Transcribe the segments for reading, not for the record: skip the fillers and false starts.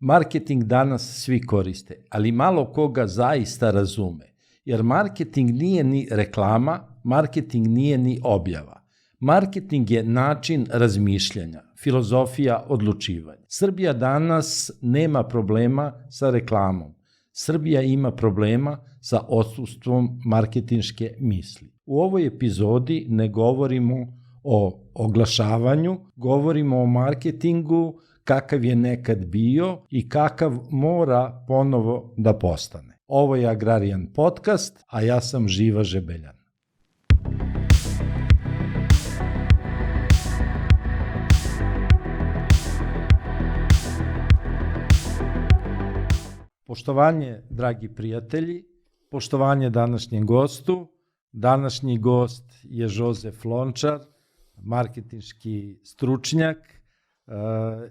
Marketing danas svi koriste, ali malo koga zaista razume, jer marketing nije ni reklama, marketing nije ni objava. Marketing je način razmišljanja, filozofija odlučivanja. Srbija danas nema problema sa reklamom. Srbija ima problema sa odsustvom marketinške misli. U ovoj epizodi ne govorimo o oglašavanju, govorimo o marketingu, kakav je nekad bio i kakav mora ponovo da postane. Ovo je Agrarian podcast, a ja sam Živa Žebeljan. Poštovanje, dragi prijatelji, poštovanje današnjem gostu. Današnji gost je Jozef Lončar, marketinški stručnjak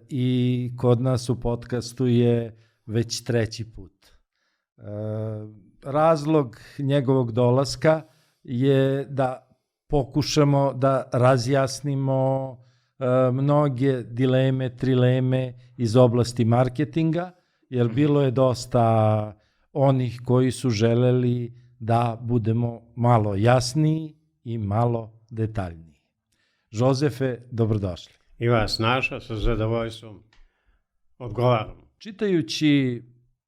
i kod nas u podcastu je već treći put. Razlog njegovog dolaska je da pokušamo da razjasnimo mnoge dileme, trileme iz oblasti marketinga, jer bilo je dosta onih koji su želeli da budemo malo jasniji i malo detaljniji. Jozefe, dobrodošli. I vas našao, sa zadovoljstvom odgovaram. Čitajući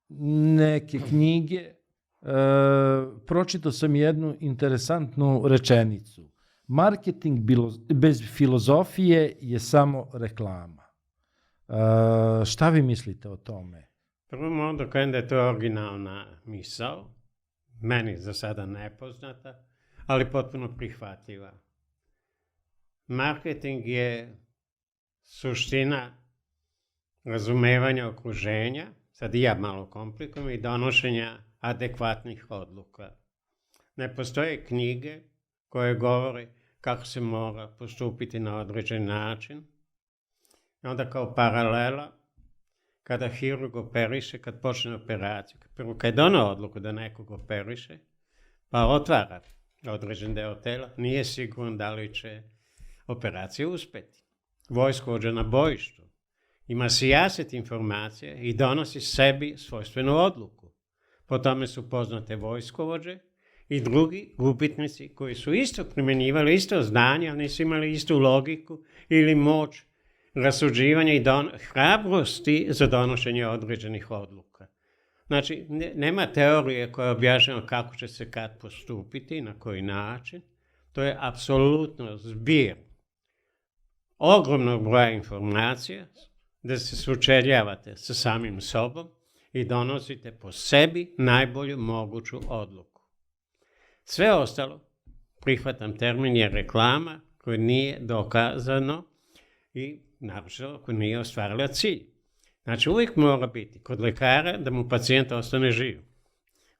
neke knjige, pročitao sam jednu interesantnu rečenicu. Marketing bez filozofije je samo reklama. Šta vi mislite o tome? Prvo moram da kažem da je to originalna misao, meni za sada nepoznata, ali potpuno prihvatljiva. Marketing je suština razumevanja okruženja, sad i ja malo komplikujem, i donošenja adekvatnih odluka. Ne postoje knjige koje govore kako se mora postupiti na određen način. I onda kao paralela, kada hirurg operiše, kad počne operaciju, prvo kad je donao odluku da nekog operiše, pa otvara određen deo tela, nije siguran da li će operacija uspeti. Vojskovođa na bojištu ima sijaset informacija i donosi sebi svojstvenu odluku. Po tome su poznate vojskovođe i drugi gubitnici koji su isto primjenjivali isto znanje, ali nisu imali istu logiku ili moć rasuđivanja i hrabrosti za donošenje određenih odluka. Znači, nema teorije koja objašnjava kako će se kad postupiti, na koji način. To je apsolutno zbir ogromnog broja informacija da se sučeljavate sa samim sobom i donosite po sebi najbolju moguću odluku. Sve ostalo, prihvatam termin, je reklama koja nije dokazano i naročito ako nije ostvarila cilj. Znači uvijek mora biti kod lekara da mu pacijent ostane živ.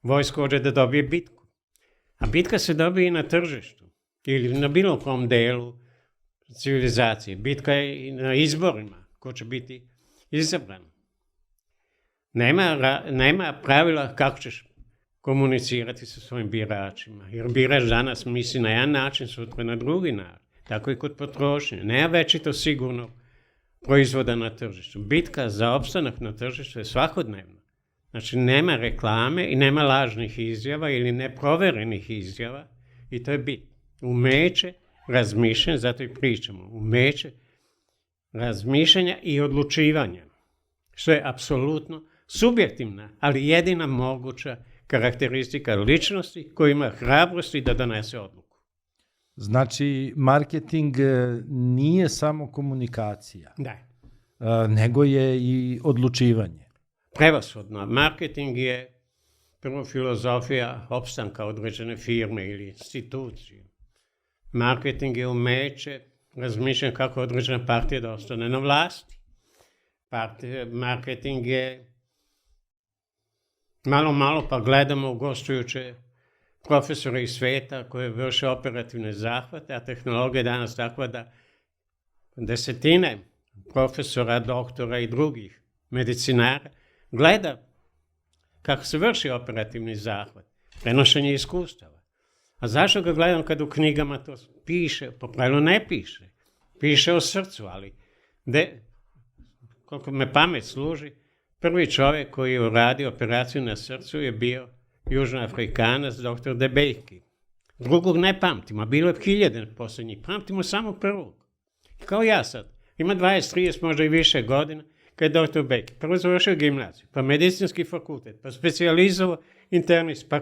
Vojskovođa da dobije bitku. A bitka se dobije i na tržištu ili na bilo kom delu civilizacije. Bitka je i na izborima ko će biti izabran. Nema pravila kako ćeš komunicirati sa svojim biračima. Jer birač danas misli na jedan način, sutra na drugi način. Tako i kod potrošnje. Nema večito sigurno proizvoda na tržištu. Bitka za opstanak na tržištu je svakodnevna. Znači nema reklame i nema lažnih izjava ili neproverenih izjava i to je bit. Umeće razmišljanja, zato i pričamo, umeće razmišljanja i odlučivanja, što je apsolutno subjektivna, ali jedina moguća karakteristika ličnosti koja ima hrabrosti da donese odluku. Znači, marketing nije samo komunikacija, Da. Nego je i odlučivanje. Prevashodno. Marketing je prvo filozofija opstanka određene firme ili institucije. Marketing je umeće razmišljanja kako određena partija da ostane na vlasti. Marketing je malo pa gledamo gostujuće profesore iz sveta koje vrše operativne zahvate, a tehnologija je danas takva da desetine profesora, doktora i drugih medicinara gleda kako se vrši operativni zahvat, prenošenje iskustava. A zašto ga gledam kad u knjigama to piše? Po pravilu ne piše. Piše o srcu, ali koliko me pamet služi, Prvi čovjek koji je uradio operaciju na srcu je bio Južnoafrikanac dr. Debejki. Drugog ne pamtimo, bilo je 1000 posljednjih, pamtimo samo prvog. Kao ja sad, ima 20, 30, možda i više godina, kad je dr. Bejki. Prvo završio gimnaziju, pa medicinski fakultet, pa specijalizovao internist, pa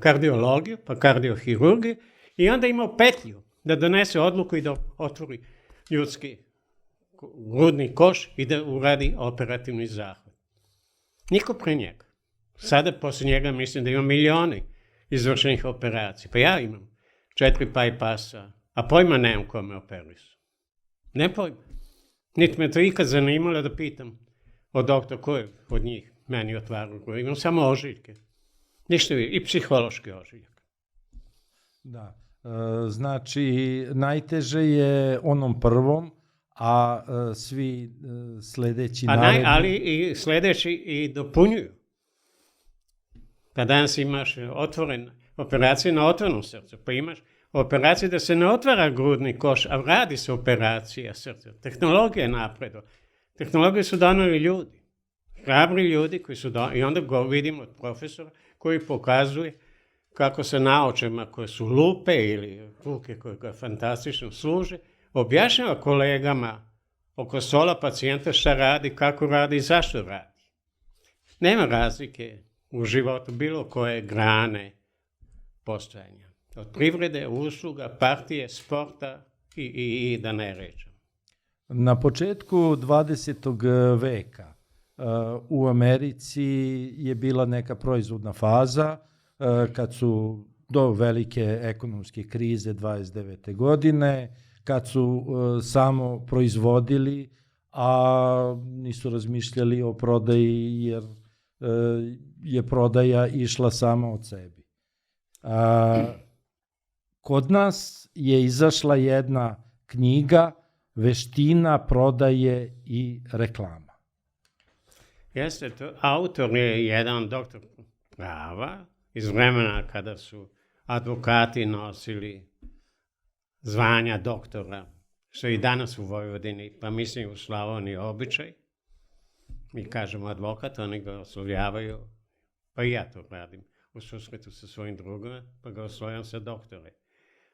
kardiologiju, pa kardiohirurgiju i onda imao petlju da donese odluku i da otvori ljudski grudni koš i da uradi operativni zahvat. Niko pre njega. Sada poslije njega mislim da ima milioni izvršenih operacija. Pa ja imam 4 bypassa, a pojma nemam ko me operisu. Ne pojma. Niti me to ikad zanimalo da pitam od doktora ko je od njih meni otvarao grudu. Imam samo ožiljke. Ništa i psihološki ožiljak. Da. Znači, najteže je onom prvom, a svi sledeći naredni... Ali i sledeći i dopunjuju. Pa danas imaš operacije na otvorenom srcu, pa imaš operacije da se ne otvara grudni koš, a radi se operacija srca. Tehnologija je napredo. Tehnologiju su doneli ljudi. Hrabri ljudi koji su doneli. I onda go vidimo od profesora koji pokazuje kako se naočima koje su lupe ili ruke koje ga fantastično služe, objašnjava kolegama oko stola pacijenta šta radi, kako radi i zašto radi. Nema razlike u životu bilo koje grane postojanja. Od privrede, usluga, partije, sporta i da ne ređam. Na početku 20. veka u Americi je bila neka proizvodna faza kad su do velike ekonomske krize 29. godine, kad su samo proizvodili, a nisu razmišljali o prodaji jer je prodaja išla sama od sebi. Kod nas je izašla jedna knjiga Veština prodaje i reklama. Jeste, autor je jedan doktor prava iz vremena kada su advokati nosili zvanja doktora, što i danas u Vojvodini, pa mislim u Slavoniji običaj. Mi kažemo advokat, oni ga oslovljavaju, pa i ja to radim, u susretu sa svojim drugima, pa ga oslovljam sa doktore.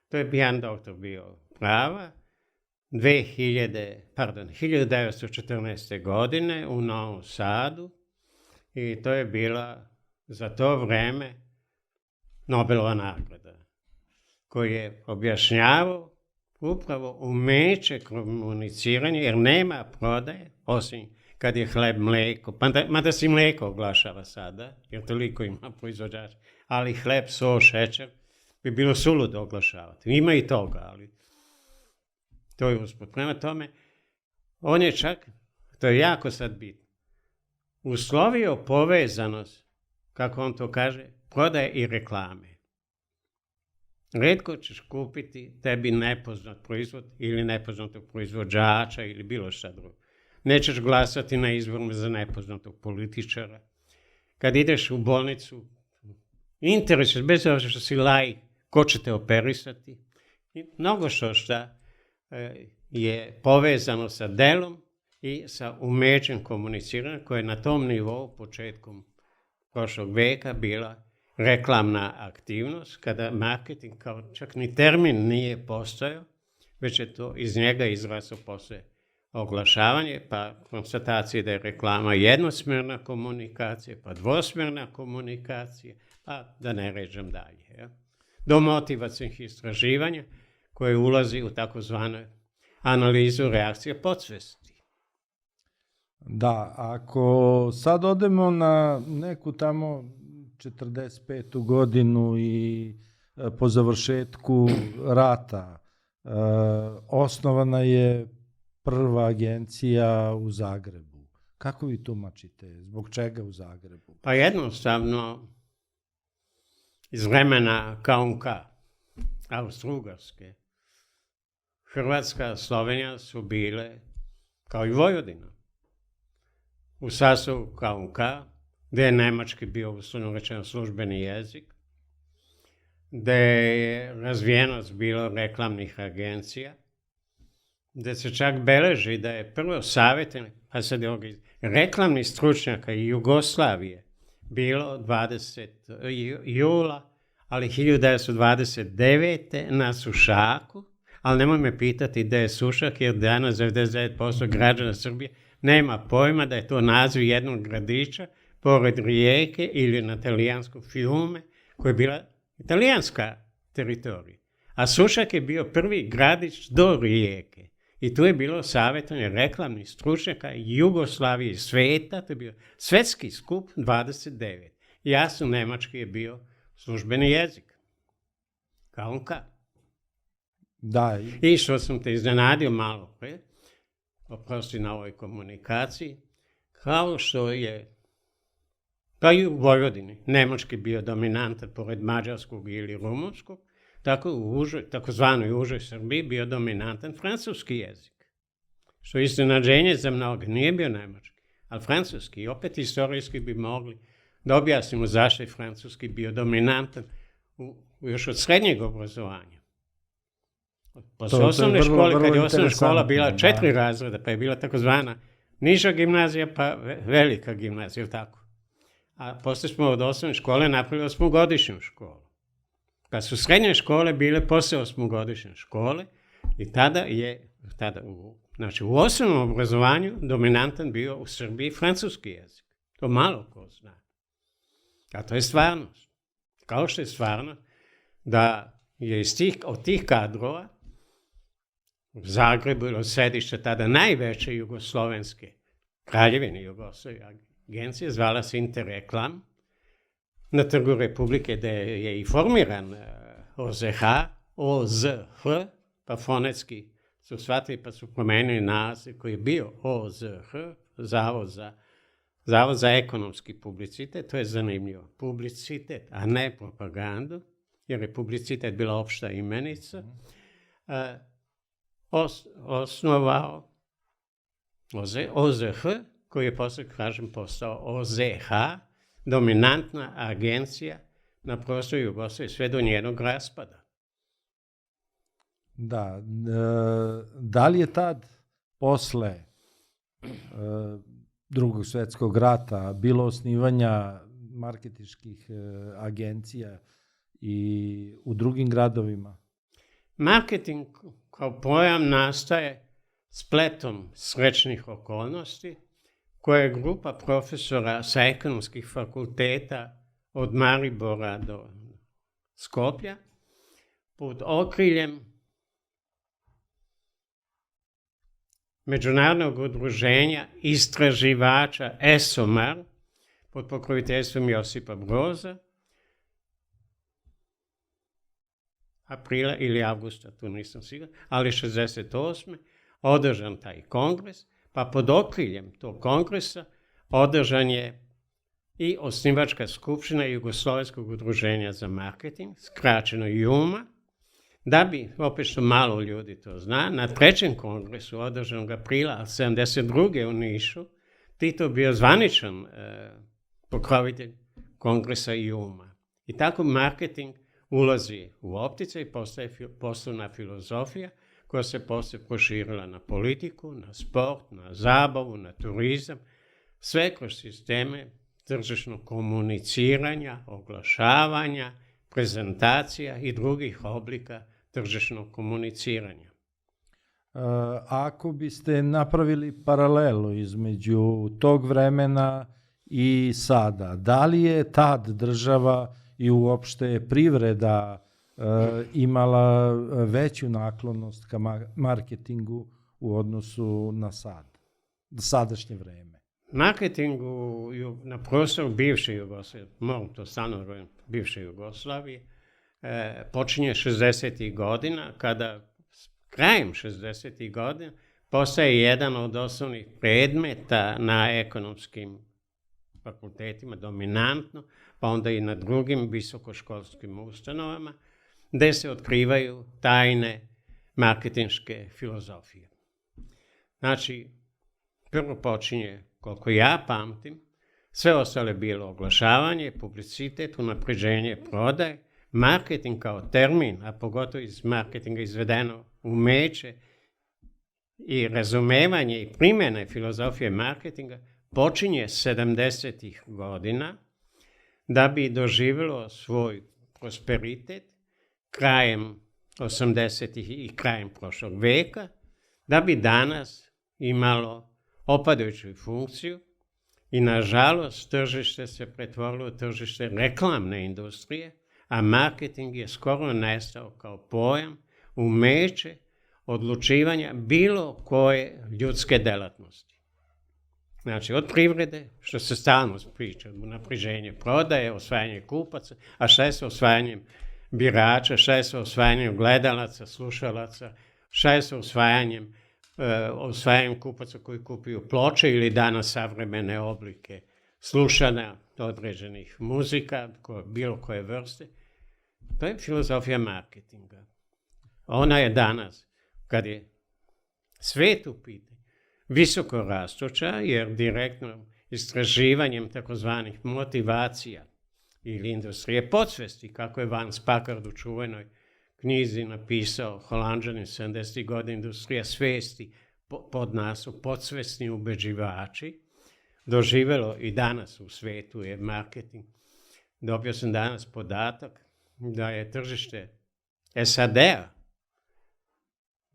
To je jedan doktor bio prava, 1914. godine u Novom Sadu i to je bila za to vreme Nobelova nagrada, koji je objašnjavao upravo umeće komuniciranja, jer nema prodaje, osim kad je hleb, mleko, mada se i mleko oglašava sada, jer toliko ima proizvođača, ali hleb, so, šećer bi bilo suludo oglašavati. Ima i toga, ali to je usput. Prema tome, on je čak, to je jako sad bitno, uslovio povezanost, kako on to kaže, prodaje i reklame. Retko ćeš kupiti tebi nepoznat proizvod ili nepoznatog proizvođača ili bilo šta drugo. Nećeš glasati na izborima za nepoznatog političara. Kad ideš u bolnicu, interesuješ, bez obzira što si laik, ko će te operisati. I mnogo šta je povezano sa delom i sa umećem komuniciranja, koje je na tom nivou početkom prošlog veka bila reklamna aktivnost, kada marketing kao čak ni termin nije postojao, već je to iz njega izraslo posle oglašavanje, pa konstatacije da je reklama jednosmjerna komunikacija, pa dvosmjerna komunikacija, pa da ne ređam dalje. Ja? Do motivacijnih istraživanja koje ulazi u takozvanu analizu reakcije podsvesti. Da, ako sad odemo na neku tamo 45. godinu i po završetku rata osnovana je prva agencija u Zagrebu. Kako vi tumačite? Zbog čega u Zagrebu? Pa jednostavno iz vremena KUNK, Austro-Ugarske, Hrvatska, Slovenija su bile, kao i Vojvodina, u sastavu KUNK, gde je nemački bio uslovno rečeno službeni jezik, gde je razvijenost bilo reklamnih agencija, gde se čak beleži da je prvo savjetovanje, pa sad je reklamnih stručnjaka i Jugoslavije bilo 20. jula, ali 1929. na Sušaku, ali nemoj me pitati gde je Sušak, jer danas 99% građana Srbije nema pojma da je to naziv jednog gradića pored Rijeke ili na talijansku Fiume, koja je bila italijanska teritorija. A Sušak je bio prvi gradić do Rijeke. I tu je bilo savjetovanje reklamnih stručnjaka Jugoslavije i sveta, to je bio svetski skup 29. Jasno, nemački je bio službeni jezik. Kao kad. Da. I što sam te iznenadio malo pre, oprosti na ovoj komunikaciji, kao što je, pa i u Vojvodini, nemački bio dominantan pored mađarskog ili rumunskog, tako u takozvanoj užoj Srbiji bio dominantan francuski jezik. Što je iznenađenje za mnoge, nije bio nemački, ali francuski. I opet istorijski bi mogli da objasnimo zašto je francuski bio dominantan još od srednjeg obrazovanja. Posle osnovne škole, kad je osnovna škola bila 4 razreda, pa je bila takozvana niža gimnazija, pa velika gimnazija, tako. A posle smo od osnovne škole napravili 8-godišnju školu. Kad su srednje škole bile posle 8-godišnje škole i tada je, znači u osnovnom obrazovanju dominantan bio u Srbiji francuski jezik. To malo ko zna. A to je stvarnost. Kao što je stvarnost da je od tih kadrova u Zagrebu ili sedište tada najveće jugoslovenske kraljevine Jugoslavije agencije, zvala se Interreklam, na Trgu Republike gde je i formiran OZH, pa fonetski su shvatili pa su promenili naziv koji je bio OZH, Zavod za ekonomski publicitet, to je zanimljivo. Publicitet, a ne propagandu, jer je publicitet bila opšta imenica, osnovao OZH, koji je posle, kažem, postao OZH, dominantna agencija na prostoru Jugoslavije sve do njenog raspada. Da, da li je tad posle Drugog svjetskog rata bilo osnivanja marketinških agencija i u drugim gradovima? Marketing kao pojam nastaje spletom srećnih okolnosti koja je grupa profesora sa ekonomskih fakulteta od Maribora do Skoplja pod okriljem Međunarodnog udruženja istraživača ESOMAR pod pokroviteljstvom Josipa Broza aprila ili avgusta, tu nisam siguran, ali 68. održan taj kongres, pa pod okriljem tog kongresa održan je i osnivačka skupština Jugoslovenskog udruženja za marketing, skraćeno JUMA, da bi, opet što malo ljudi to zna, na 3. kongresu održanog aprila 72. u Nišu, Tito bio zvaničan pokrovitelj kongresa JUMA. I tako marketing ulazi u opticaj i postaje poslovna filozofija koja se posle proširila na politiku, na sport, na zabavu, na turizam, sve kroz sisteme tržišnog komuniciranja, oglašavanja, prezentacija i drugih oblika tržišnog komuniciranja. Ako biste napravili paralelu između tog vremena i sada, da li je tad država i uopšte privreda imala veću naklonost ka marketingu u odnosu na sadašnje vreme? Marketingu na prostoru bivše Jugoslavije, moram to stvarno bivše Jugoslavije, počinje 60. godina, kada krajem 60. godina postaje jedan od osnovnih predmeta na ekonomskim fakultetima, dominantno, pa onda i na drugim visokoškolskim ustanovama, gde se otkrivaju tajne marketinške filozofije. Znači, prvo počinje, koliko ja pamtim, sve ostale je bilo oglašavanje, publicitet, unapređenje prodaje, marketing kao termin, a pogotovo iz marketinga izvedeno umeće i razumevanje i primjene filozofije marketinga počinje 70. godina da bi doživjelo svoj prosperitet krajem 80. i krajem prošlog veka, da bi danas imalo opadajuću funkciju i nažalost tržište se pretvorilo u tržište reklamne industrije, a marketing je skoro nestao kao pojam, umeće odlučivanja bilo koje ljudske delatnosti. Znači, od privrede, što se stalno priča, unapređenje prodaje, osvajanje kupaca, a šta je sa osvajanjem birača, šta je sa osvajanjem gledalaca, slušalaca, šta je sa osvajanjem kupaca koji kupuju ploče ili danas savremene oblike slušanja određenih muzika, bilo koje vrste. To je filozofija marketinga. Ona je danas, kad je svet u pitanju, visoko rastuća, jer direktno istraživanjem takozvanih motivacija ili industrije podsvesti, kako je Vance Packard u čuvenoj knjizi napisao, Holanđanin 70. godina, industrija svesti, pod nasu podsvesni ubeđivači, doživjelo i danas u svetu je marketing. Dobio sam danas podatak da je tržište SAD-a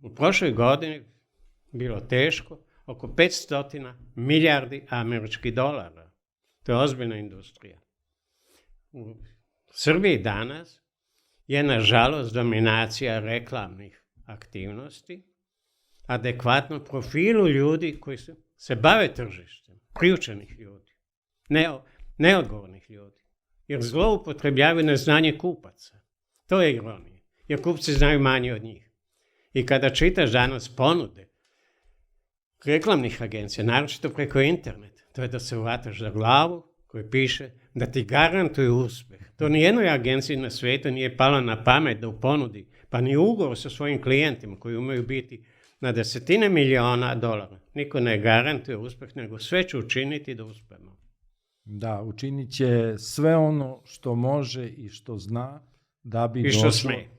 u prošloj godini bilo teško oko 500 milijardi američkih dolara. To je ozbiljna industrija. U Srbiji danas je nažalost dominacija reklamnih aktivnosti, adekvatno profilu ljudi koji se bave tržištem, priučenih ljudi, neodgovornih ljudi, jer zloupotrebljavaju neznanje kupaca. To je ironija, jer kupci znaju manje od njih. I kada čitaš danas ponude reklamnih agencija, naročito preko interneta, to je da se uvataš za glavu koji piše da ti garantuju uspeh. To nijednoj agenciji na svijetu nije palo na pamet da u ponudi, pa ni ugovor sa svojim klijentima koji umeju biti na desetine miliona dolara. Niko ne garantuje uspeh, nego sve će učiniti da uspemo. Da, učinit će sve ono što može i što zna da bi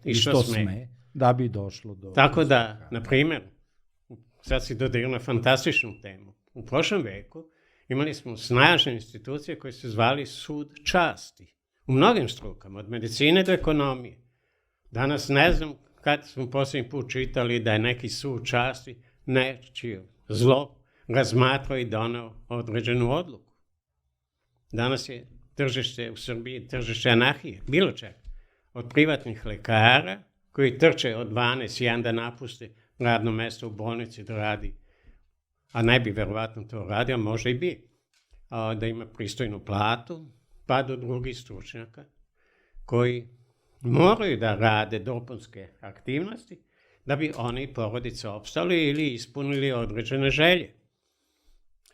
I što sme. Da bi došlo do... Tako da, na primjer, sad si dodirnuo fantastičnu temu. U prošlom veku imali smo snažne institucije koje se zvali sud časti. U mnogim strukama, od medicine do ekonomije. Danas ne znam kad smo posljednji put čitali da je neki sud časti nečije zlo razmatrao i doneo određenu odluku. Danas je tržište u Srbiji tržište anarhije, bilo čega. Od privatnih lekara koji trče od 12 i onda napuste radno mesto u bolnici da radi, a ne bi verovatno to radio, može i bi, da ima pristojnu platu, pa do drugih stručnjaka koji moraju da rade dopunske aktivnosti da bi oni i porodice opstali ili ispunili određene želje.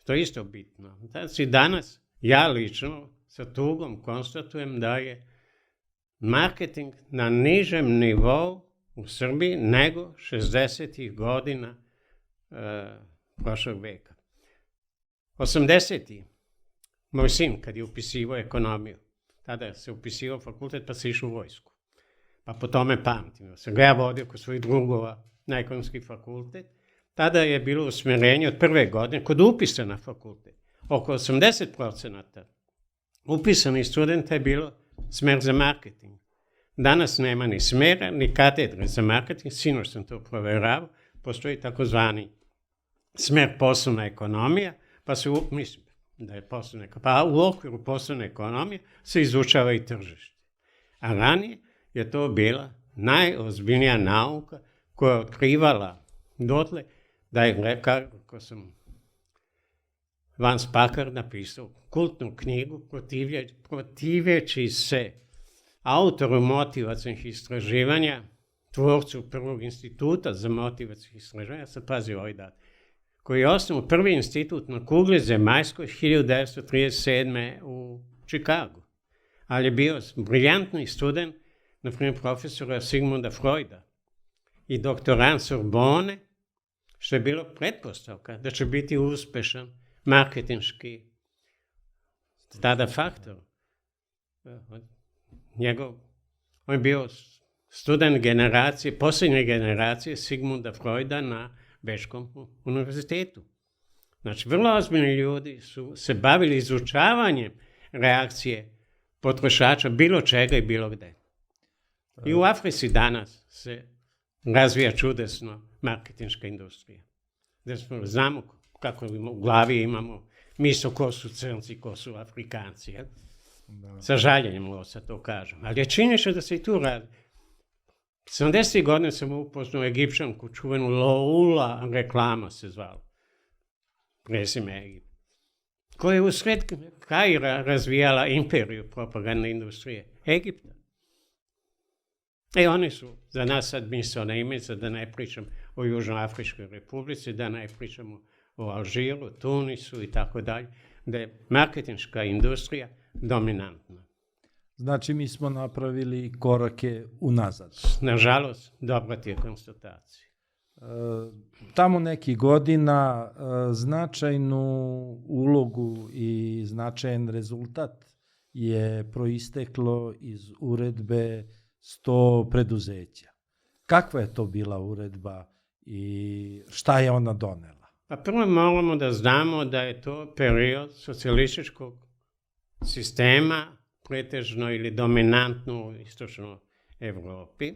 To je isto bitno. Znači danas ja lično sa tugom konstatujem da je marketing na nižem nivou u Srbiji nego 60. godina prošlog veka. 80. Moj sin, kad je upisivao ekonomiju, tada se upisivao fakultet pa se išao u vojsku. Pa po tome pamtim. Sam ga ja vodio kod svojih drugova na ekonomski fakultet. Tada je bilo usmjerenje od prve godine kod upisa na fakultet. Oko 80% upisanih studenta je bilo smer za marketing. Danas nema ni smera, ni katedre za marketing. Sinoć sam to provjeravao. Postoji takozvani smer poslovna ekonomija, pa se mislim da je poslovna ekonomija. Pa u okviru poslovne ekonomije se izučava i tržište. A ranije je to bila najozbiljnija nauka koja je otkrivala dotle da je, kako sam Vance Packard napisao kultnu knjigu protivjeći se autoru motivacijnih istraživanja, tvorcu prvog instituta za motivacijnih istraživanja, sad pazi ovaj dat, koji je osnovao prvi institut na kugli zemaljskoj 1937. u Čikagu. Ali je bio briljantni student, na primjer profesora Sigmunda Freuda i doktorant Sorbone, što je bilo pretpostavka da će biti uspešan marketinški tada faktor. On je bio student generacije, posljednje generacije Sigmunda Freuda na Bečkom univerzitetu. Znači, vrlo ozbiljni ljudi su se bavili izučavanjem reakcije potrošača bilo čega i bilo gde. I u Africi danas se razvija čudesno marketinška industrija. Znamo kako u glavi imamo misao ko su crnci, ko su Afrikanci. Jel? Sa žaljenjem ovo sad to kažem. Ali je činjenica da se i tu radi. 70. godine sam upoznao Egipćanku, čuvenu Loula reklama se zvala. Prezime Egipta. Koja je u sred Kaira razvijala imperiju propagandne industrije Egipta. Oni su za nas sad misaona imenica, da ne pričam o Južnoafričkoj republici, da ne pričamo o Alžiru, Tunisu i tako dalje, da je marketinška industrija dominantna. Znači, mi smo napravili korake unazad. Nažalost, dobra ti je konstatacija. Tamo nekih godina značajnu ulogu i značajan rezultat je proisteklo iz uredbe 100 preduzeća. Kakva je to bila uredba i šta je ona donela? Pa prvo moramo da znamo da je to period socijalističkog sistema, pretežno ili dominantno u istočnoj Evropi,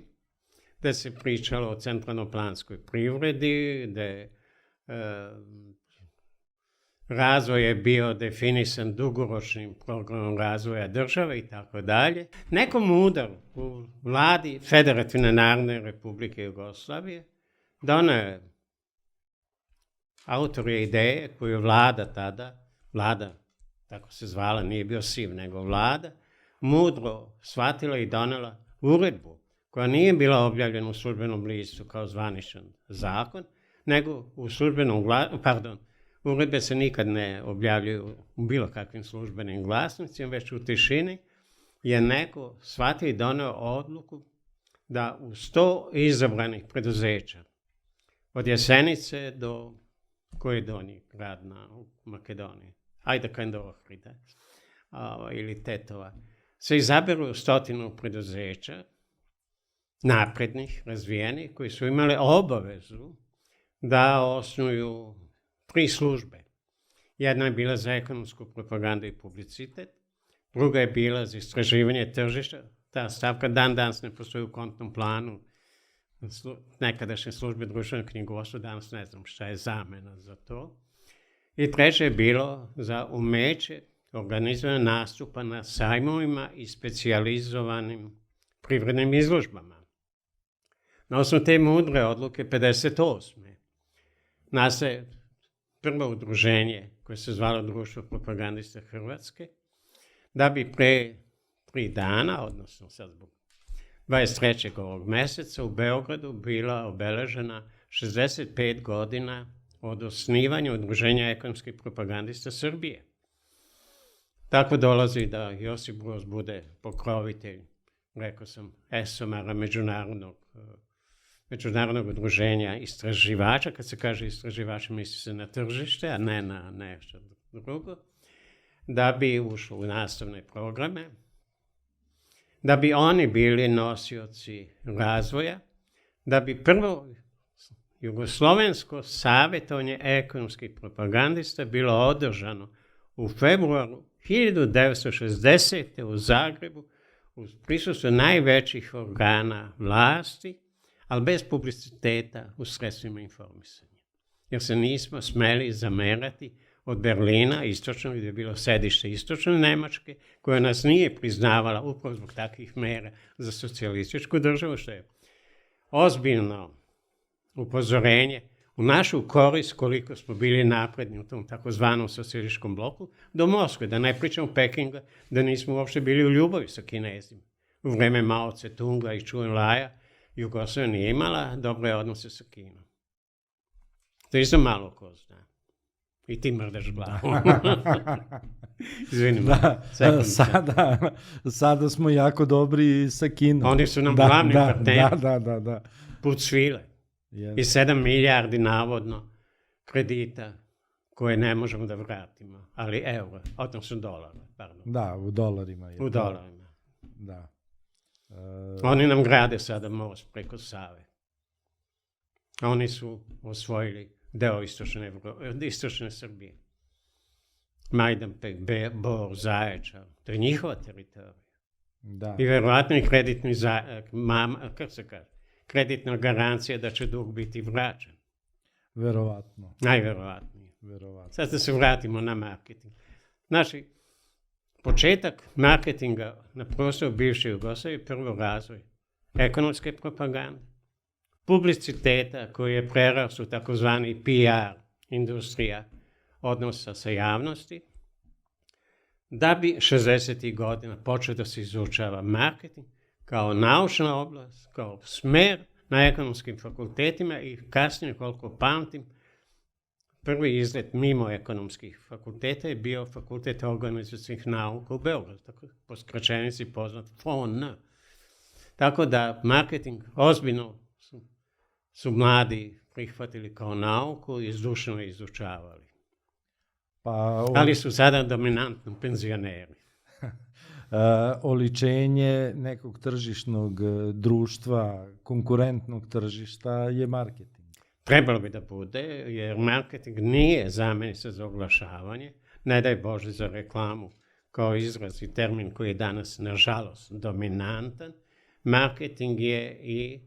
da se pričalo o centralno-planskoj privredi, da je razvoj je bio definisan dugoročnim programom razvoja države i tako dalje. Neko mudar u vladi Federativne narodne republike Jugoslavije doneo je autor je ideje koju je vlada tada, vlada tako se zvala, nije bio SIV, nego vlada, mudro shvatila i donela uredbu koja nije bila objavljena u službenom listu kao zvaničan zakon, nego u službenom uredbe se nikad ne objavljuju u bilo kakvim službenim glasnicima, već u tišini je neko shvatio i doneo odluku da u 100 izabranih preduzeća, od Jesenice do koji je donji grad u Makedoniji, Ajdakan do Ohrida, ili Tetova, se izaberu 100 preduzeća, naprednih, razvijenih, koji su imali obavezu da osnuju 3 službe. Jedna je bila za ekonomsku propagandu i publicitet, druga je bila za istraživanje tržišta. Ta stavka dan danas ne postoji u kontnom planu nekadašnje službe društvenog knjigovodstva, danas ne znam šta je zamena za to. I treće je bilo za umeće organizovanja nastupa na sajmovima i specijalizovanim privrednim izložbama. Na osnovu te mudre odluke 58. nastaje prvo udruženje koje se zvalo Društvo propagandista Hrvatske, da bi pre 3 dana, odnosno sad zbog 23. ovog meseca u Beogradu bila obeležena 65 godina od osnivanja Udruženja ekonomskih propagandista Srbije. Tako dolazi da Josip Broz bude pokrovitelj, rekao sam, ESOMAR-a, Međunarodnog udruženja istraživača. Kad se kaže istraživača, misli se na tržište, a ne na nešto drugo. Da bi ušlo u nastavne programe, da bi oni bili nosioci razvoja, da bi prvo Jugoslovensko savjetovanje ekonomskih propagandista bilo održano u februaru 1960. u Zagrebu uz prisustvo najvećih organa vlasti, ali bez publiciteta u sredstvima informisanja. Jer se nismo smeli zamerati od Berlina, istočnog, gdje je bilo sedište istočne Nemačke, koja nas nije priznavala upravo zbog takvih mera za socijalističku državu, što je ozbiljno upozorenje u našu korist koliko smo bili napredni u tom takozvanom socijalističkom bloku, do Moskve, da ne pričamo Pekinga, da nismo uopšte bili u ljubavi sa Kinezima. U vreme Mao Tse-tunga i Ču En-laja Jugoslavija nije imala dobre odnose sa Kinom. To isto malo ko zna. I ti mrdaš glavu. Izvinim. Sada smo jako dobri sa Kinom. Oni su nam glavni partneri. Da. Put svile. Yes. I 7 milijardi navodno kredita koje ne možemo da vratimo. Ali euro, odnosno dolara. Pardon. Da, u dolarima. U dolarima. Da. Oni nam grade sada most preko Save. Oni su osvojili deo istočne Srbije. Majdanpek, Bor, Zaječar, to je njihova teritorija. Da. I verovatno i kreditna garancija da će dug biti vraćen. Verovatno. Najverovatnije. Verovatno. Sad da se vratimo na marketing. Znači, početak marketinga na prostoru bivše Jugoslavije, prvo razvoj ekonomske propagande, publiciteta koji je prerastao takozvani PR, industrija odnosa sa javnosti, da bi 60. godina počeo da se izučava marketing kao naučna oblast, kao smer na ekonomskim fakultetima i kasnije, koliko pamtim, prvi izlet mimo ekonomskih fakulteta je bio Fakultet organizacijskih nauka u Beogradu, tako po skraćenici poznat FON. Tako da marketing ozbiljno su mladi prihvatili kao nauku i zdušno izučavali. Ali su sada dominantno penzioneri. Oličenje nekog tržišnog društva, konkurentnog tržišta je marketing. Trebalo bi da bude, jer marketing nije zamjenica za oglašavanje, ne daj Bože za reklamu kao izraz i termin koji je danas, nažalost, dominantan. Marketing je i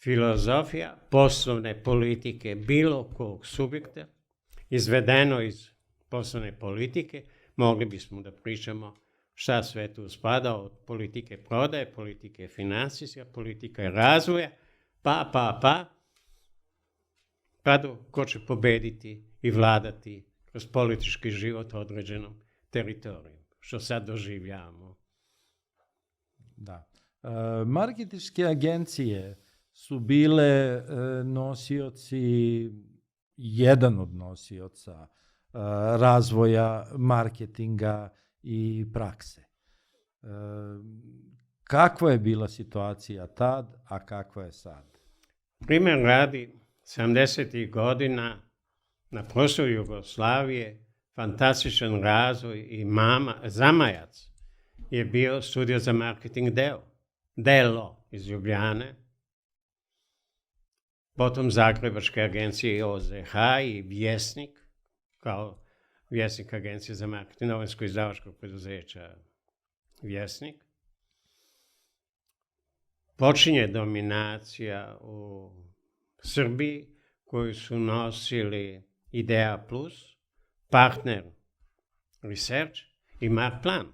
filozofija poslovne politike bilo kog subjekta, izvedeno iz poslovne politike, mogli bismo da pričamo šta sve tu spada od politike prodaje, politike financijske, politike razvoja, pa do ko će pobediti i vladati kroz politički život određenom teritoriju, što sad doživljavamo. Da. Marketinške agencije su bile nosioci, jedan od nosioca razvoja marketinga i prakse. Kakva je bila situacija tad, a kakva je sad? Primjer radi, 70. godina na prostoru Jugoslavije fantastičan razvoj i zamajac je bio studio za marketing Delo iz Ljubljane, potom Zagrebačke agencije OZH i Vjesnik, kao Vjesnik agencije za marketing, novinsko-izdavačkog preduzeća Vjesnik. Počinje dominacija u Srbiji koju su nosili Idea Plus, Partner Research i Marplan.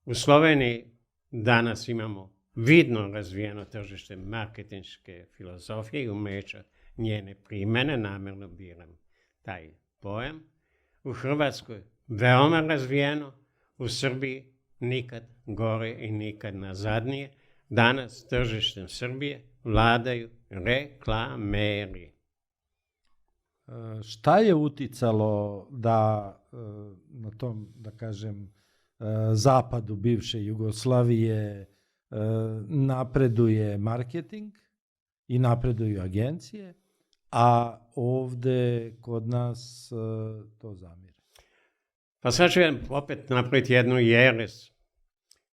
U Sloveniji danas imamo vidno razvijeno tržište marketinške filozofije i umeća njene primjene, namjerno biram taj pojam. U Hrvatskoj veoma razvijeno, u Srbiji nikad gore i nikad nazadnije. Danas tržištem Srbije vladaju reklameri. Šta je uticalo da na tom, da kažem, zapadu bivše Jugoslavije napreduje marketing i napreduju agencije, a ovde kod nas to zamire? Pa sad ću opet napraviti jednu jeres.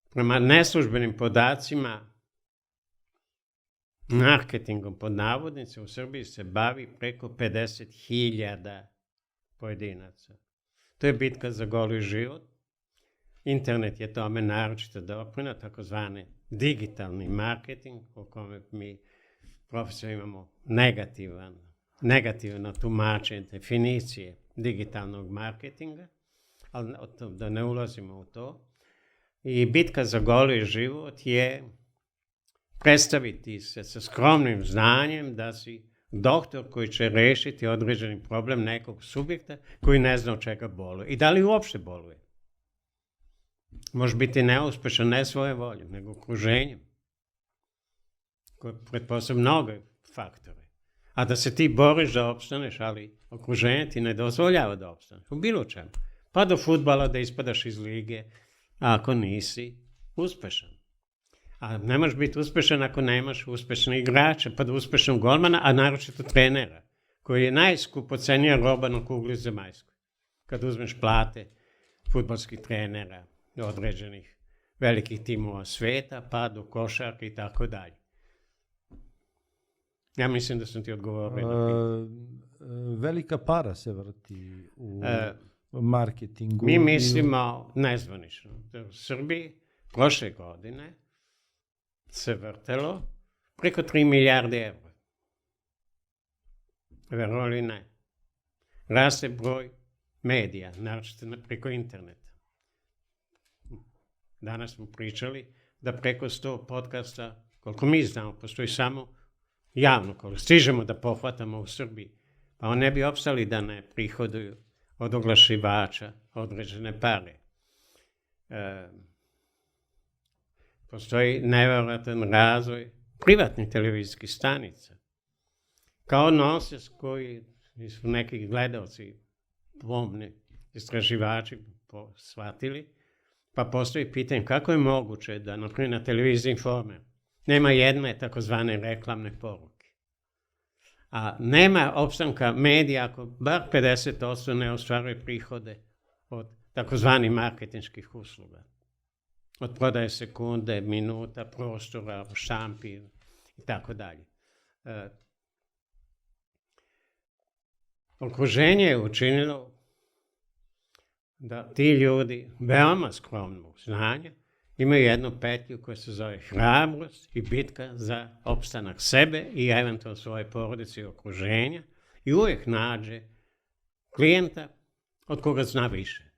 Prema neslužbenim podacima, marketingom pod navodnicima u Srbiji se bavi preko 50.000 pojedinaca. To je bitka za goli život. Internet je tome naročito doprineo, takozvani digitalni marketing, o kome mi profesor imamo negativno tumačenje definicije digitalnog marketinga, ali da ne ulazimo u to. I bitka za goli život je predstaviti se sa skromnim znanjem da si doktor koji će rešiti određeni problem nekog subjekta koji ne zna od čega boluje. I da li uopšte boluje? Može biti neuspešan ne svoje voljom, nego okruženjem, koje pretpostavlja mnogo faktore. A da se ti boriš da opstaneš, ali okruženje ti ne dozvoljava da opstaneš, u bilo čemu. Pa do fudbala da ispadaš iz lige, ako nisi uspešan. A ne možeš biti uspešan ako nemaš uspešne igrače, pa da uspešnog golmana, a naročito trenera, koji je najskupocenija roba na kugli zemaljskoj. Kad uzmeš plate fudbalskih trenera, određenih velikih timova sveta, pa do košarke i tako dalje. Ja mislim da sam ti odgovorio na pitanje. Velika para se vrti u marketingu. Mi mislimo nezvanično. U Srbiji prošle godine se vrtelo preko 3 milijarde evra. Verovali ne. Raste broj medija, naročito preko interneta. Danas smo pričali da preko 100 podcasta, koliko mi znamo, postoji samo javno, koliko stižemo da pohvatamo u Srbiji. Pa oni ne bi opstali da ne prihoduju od oglašivača određene pare. Postoji nevjerojatan razvoj privatnih televizijskih stanica. Kao nonsens koji su neki gledalci, pomni istraživači shvatili, pa postoji pitanje kako je moguće da, na primjer, na televiziji Informer nema jedne takozvane reklamne poruke. A nema opstanka medija ako bar 50% ne ostvaruje prihode od takozvanih marketinških usluga. Od prodaje sekunde, minuta, prostora, štampi i tako dalje. Okruženje je učinilo da ti ljudi veoma skromnog znanja imaju jednu petlju koja se zove hrabrost i bitka za opstanak sebe i eventualno svoje porodice i okruženja i uvijek nađe klijenta od koga zna više.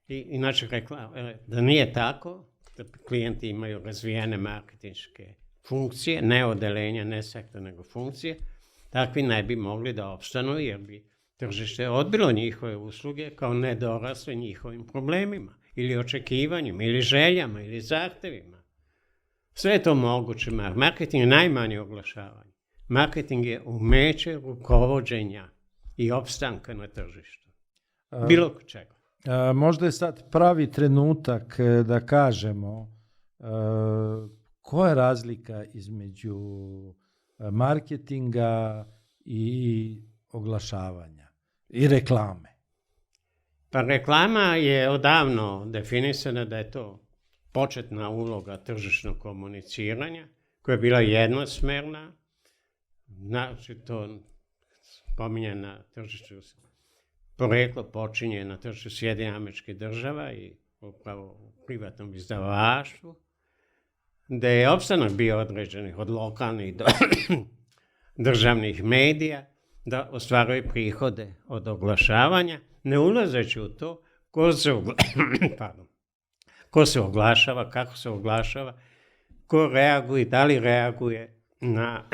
I inače rekla da nije tako, da klijenti imaju razvijene marketinške funkcije, ne odelenja, ne sektor, nego funkcije, takvi ne bi mogli da opstanu jer bi tržište odbilo njihove usluge kao nedorasle njihovim problemima ili očekivanjima ili željama ili zahtevima. Sve je to moguće. Marketing je najmanje oglašavanje. Marketing je umeće rukovođenja i opstanka na tržištu. Bilo čega. Možda je sad pravi trenutak da kažemo koja je razlika između marketinga i oglašavanja i reklame. Pa reklama je odavno definisana da je to početna uloga tržišnog komuniciranja koja je bila jednosmerna, znači to spominje na tržištu, poreklo počinje na tržištu Sjedinjenih Američkih Država i upravo u privatnom izdavaštvu, da je opstanak bio određenih od lokalnih do državnih medija, da ostvaruje prihode od oglašavanja, ne ulazeći u to ko se oglašava, kako se oglašava, ko reaguje, da li reaguje na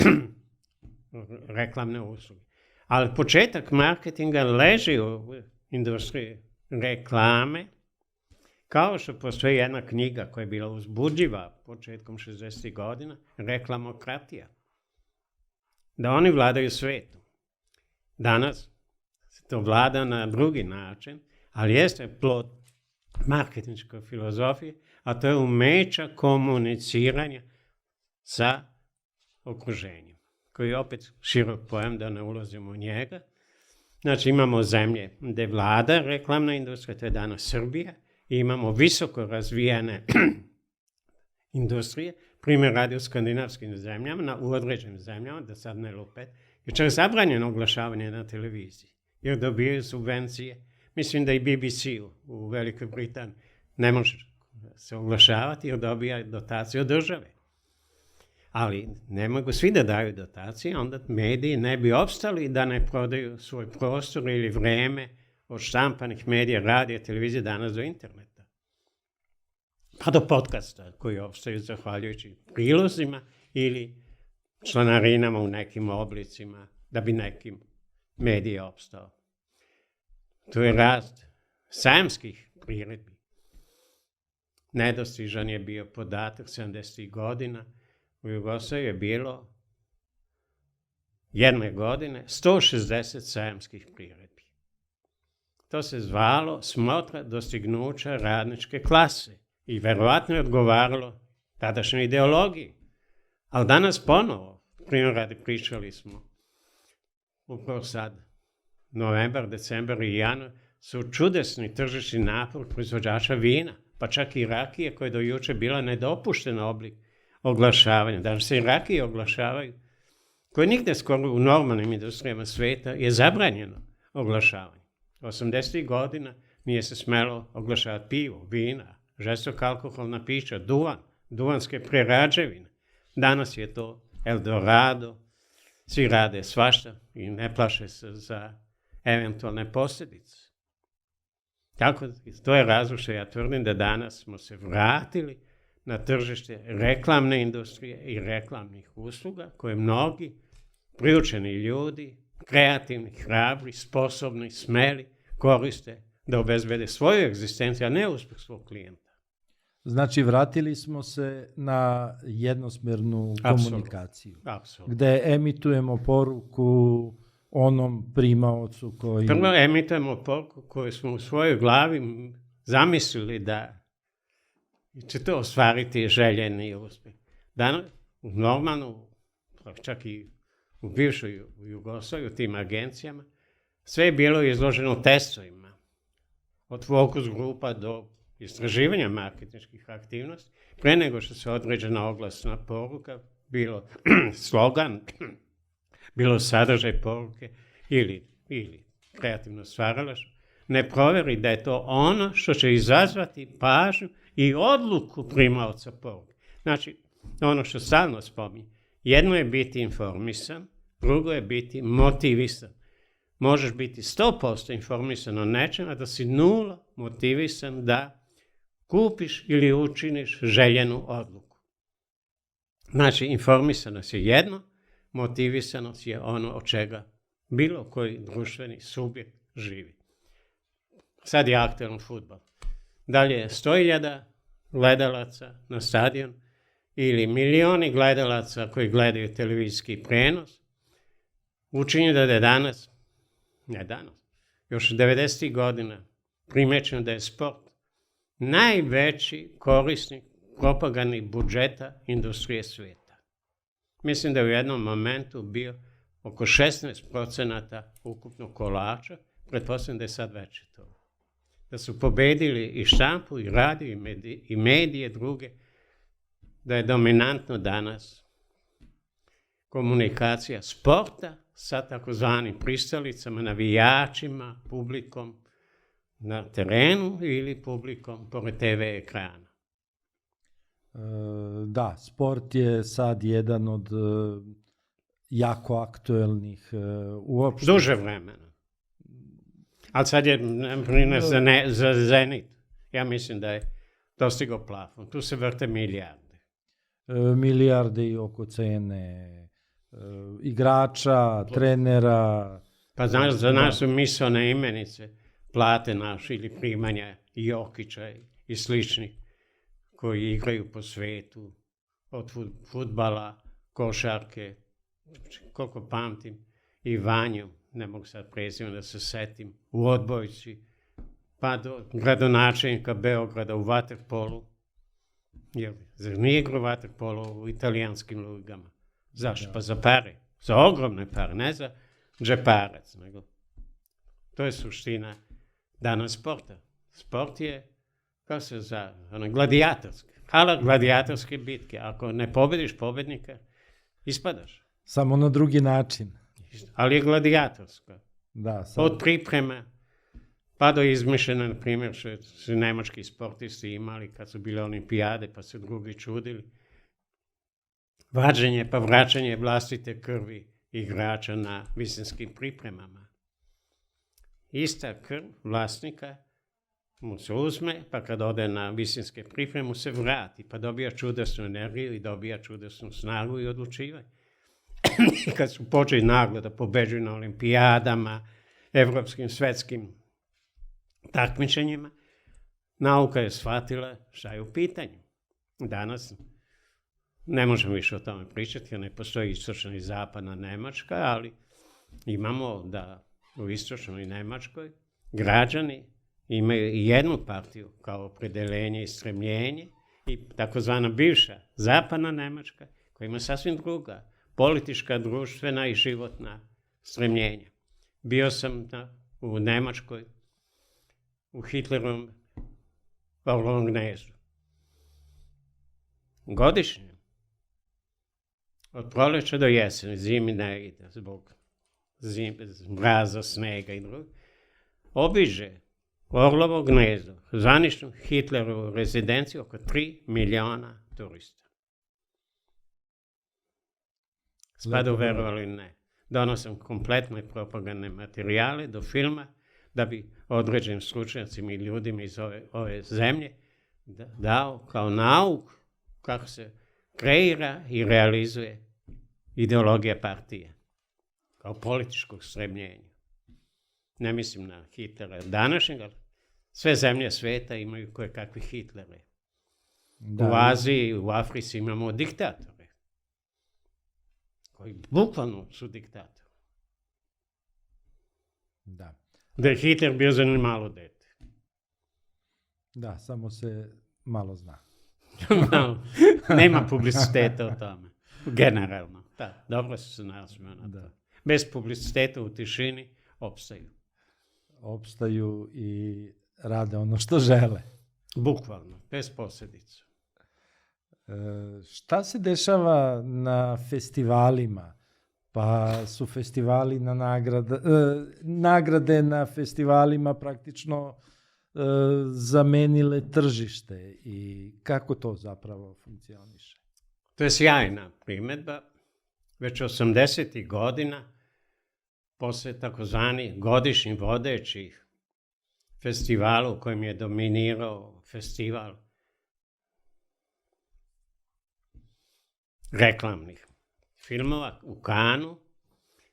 reklamne usluge. Ali početak marketinga leži u industriji reklame, kao što postoji jedna knjiga koja je bila uzbudljiva početkom 60. godina, Reklamokratija. Da oni vladaju svijetom. Danas se to vlada na drugi način, ali jeste plod marketinške filozofije, a to je umeća komuniciranja sa okruženjem, koji je opet širok pojam da ne ulazimo u njega. Znači imamo zemlje gdje vlada reklamna industrija, to je danas Srbija, i imamo visoko razvijene industrije, primjer radi u skandinavskim zemljama, u određenim zemljama, da sad ne lupet, je čak zabranjeno oglašavanje na televiziji, jer dobijaju subvencije. Mislim da i BBC u Velikoj Britaniji ne može se oglašavati jer dobija dotaciju od države. Ali ne mogu svi da daju dotacije, onda mediji ne bi opstali da ne prodaju svoj prostor ili vreme od štampanih medija, radija, televizije, danas do interneta. Pa do podcasta koji opstaju zahvaljujući prilozima ili članarinama u nekim oblicima da bi nekim medij opstao. To je rast sajamskih priredbi. Nedostižan je bio podatak 70. godina. U Jugoslaviji je bilo jedne godine 160 sajamskih priredbi. To se zvalo smotra dostignuća radničke klase i verovatno je odgovaralo tadašnjoj ideologiji. Ali danas ponovo, primjer radi, pričali smo upravo sad, novembar, decembar i januar, su čudesni tržišni napor proizvođača vina, pa čak i rakije koja je do juče bila nedopuštena oblik oglašavanja. Danas se i rakije oglašavaju, koje nigde skoro u normalnim industrijama sveta je zabranjeno oglašavanje. 80. godina nije se smelo oglašavati pivo, vina, žestoka alkoholna pića, duvan, duvanske prerađevine. Danas je to Eldorado, svi rade svašta i ne plaše se za eventualne posljedice. Tako, to je razlog što ja tvrdim da danas smo se vratili na tržište reklamne industrije i reklamnih usluga koje mnogi priučeni ljudi, kreativni, hrabri, sposobni, smeli, koriste da obezbede svoju egzistenciju, a ne uspeh svog klijenta. Znači, vratili smo se na jednosmernu komunikaciju. Apsolutno. Gde emitujemo poruku onom primaocu koji... Prvo emitujemo poruku koju smo u svojoj glavi zamislili da će to ostvariti željeni uspjeh. Danas, normalno, čak i u bivšoj Jugoslaviji, u tim agencijama, sve je bilo izloženo testovima. Od fokus grupa do istraživanja marketinških aktivnosti, pre nego što se određena oglasna poruka, bilo slogan, bilo sadržaj poruke ili kreativno stvaralaštvo, ne proveri da je to ono što će izazvati pažnju i odluku primaoca poruke. Znači, ono što stalno spominje, jedno je biti informisan, drugo je biti motivisan. Možeš biti 100% informisan o nečem, a da si nula motivisan da kupiš ili učiniš željenu odluku. Znači, informisanost je jedno, motivisanost je ono od čega bilo koji društveni subjekt živi. Sad je aktualan fudbal. Dalje je 100.000 gledalaca na stadion ili milioni gledalaca koji gledaju televizijski prenos. Učinje da je danas, još 90. godina primećeno da je sport najveći korisnik propagandnih budžeta industrije svijeta. Mislim da je u jednom momentu bio oko 16% ukupnog kolača, pretpostavljam da je sad veće to. Da su pobedili i štampu, i radio, i medije druge, da je dominantno danas komunikacija sporta sa takozvanim pristalicama, navijačima, publikom na terenu ili publikom pored TV ekrana. Da, sport je sad jedan od jako aktuelnih uopšte. Duže vremena. Ali sad je za Zenit. Ja mislim da je dostigao plafon. Tu se vrte milijarde. Milijarde i oko cene igrača, trenera. Pa znaš, za nas su misaone imenice, plate naše ili primanja Jokića i sličnih koji igraju po svetu, od fudbala, košarke, koliko pamtim, i Vanju, ne mogu sad prezivno da se setim, u odbojci, pa do gradonačelnika Beograda u vaterpolu. Zar nije igrao vaterpolo u italijanskim ligama? Zašto? Pa za pare, za ogromne pare, ne za džeparac, nego to je suština danas sporta. Sport je, kao se zove, gladijatorski. Hala gladijatorske bitke. Ako ne pobediš pobednika, ispadaš. Samo na drugi način. Ali je gladijatorska. Da, od priprema pa do izmišljena, na primjer, što su nemački sportisti imali kad su bile olimpijade, pa su drugi čudili. Vađenje pa vraćanje vlastite krvi igrača na visinskim pripremama. Ista krv vlasnika mu se uzme, pa kad ode na visinske pripreme mu se vrati, pa dobija čudesnu energiju i dobija čudesnu snagu i odlučivanje. Kad su počeli naglo da pobeđuju na olimpijadama, evropskim, svetskim takmičenjima, nauka je shvatila šta je u pitanju. Danas ne možemo više o tome pričati, jer ne postoji istočna i zapadna Nemačka, ali imamo da u istočnoj Nemačkoj građani imaju i jednu partiju kao opredeljenje i stremljenje i takozvana bivša zapadna Nemačka koja ima sasvim druga politička, društvena i životna stremljenja. Bio sam u Nemačkoj u Hitlerovom Pavlovom gnezdu. Godišnje od proleća do jeseni, zimi ne ide zbog mraza, snega i drugo, obiže Orlovo gnezdo, zvaničnu Hitlerovu rezidenciju, oko 3 miliona turista. Spada verovali ili ne. Donosim kompletne propagandne materijale do filma da bi određenim stručnjacima i ljudima iz ove zemlje dao kao nauk kako se kreira i realizuje ideologija partije kao političkog stremljenja. Ne mislim na Hitlera današnjeg, ali sve zemlje sveta imaju koje kakvi Hitlere. Da. U Aziji i u Africi imamo diktatore koji bukvalno su diktatori. Da. Da je Hitler bio za malo dete. Da, samo se malo zna. Nema publiciteta o tome. Generalno. Da, dobro se nasmeo na to. Bez publiciteta u tišini opstaju. Opstaju i rade ono što žele. Bukvalno, bez posljedica. Šta se dešava na festivalima? Pa su festivali na nagrade na festivalima praktično zamenile tržište i kako to zapravo funkcioniše? To je sjajna primjedba. Već 80. godina, posle takozvani godišnjih vodećih festivala u kojem je dominirao festival reklamnih filmova u Kanu,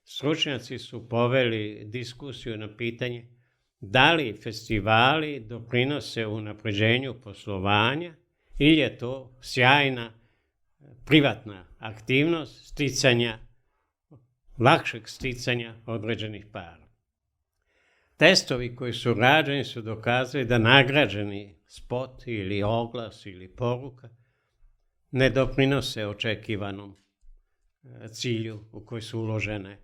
stručnjaci su poveli diskusiju na pitanje da li festivali doprinose unapređenju poslovanja ili je to sjajna privatna aktivnost lakšeg sticanja određenih para. Testovi koji su rađeni su dokazali da nagrađeni spot ili oglas ili poruka ne doprinose očekivanom cilju u koji su uložene.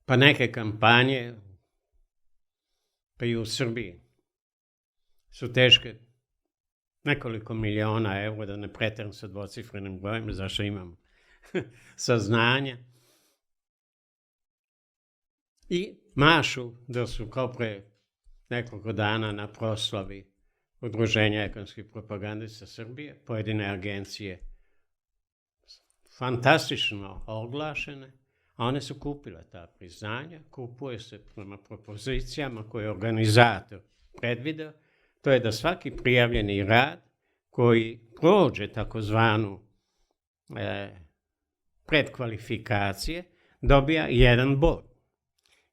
Pa neke kampanje, pa i u Srbiji, su teške nekoliko miliona eura, da ne pretjeram sa dvocifrenim brojem, zašto imam saznanja. I mašu da su kao pre nekoliko dana na proslavi Udruženja ekonomskih propagandista Srbije, pojedine agencije fantastično oglašene, a one su kupile ta priznanja, kupuje se prema propozicijama koje je organizator predvideo, to je da svaki prijavljeni rad koji prođe takozvanu predkvalifikacije dobija 1 bod.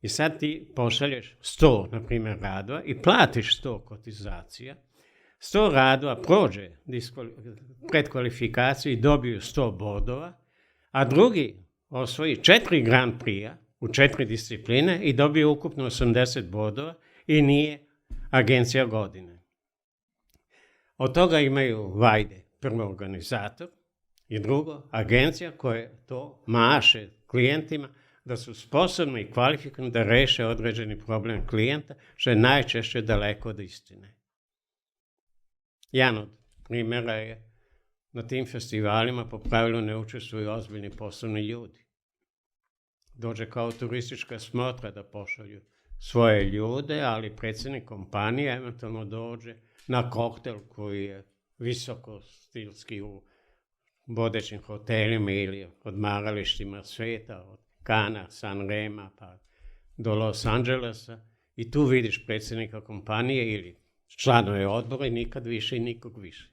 I sad ti pošalješ 100, na primjer, radova i platiš 100 kotizacija, 100 radova prođe predkvalifikaciju i dobiju 100 bodova, a drugi osvoji 4 Grand Prix-a u 4 discipline i dobije ukupno 80 bodova i nije agencija godine. Od toga imaju vajde prvo organizator i drugo agencija koja to maše klijentima da su sposobni i kvalifikovani da reše određeni problem klijenta, što je najčešće daleko od istine. Jedan od primjera je na tim festivalima po pravilu ne učestvuju ozbiljni poslovni ljudi. Dođe kao turistička smotra da pošalju svoje ljude, ali predsjednik kompanije eventualno dođe na koktel koji je visoko stilski u vodećim hotelima ili odmaralištima svijeta, od Kana, San Rema pa do Los Angelesa, i tu vidiš predsjednika kompanije ili članove odbora i nikad više i nikog više.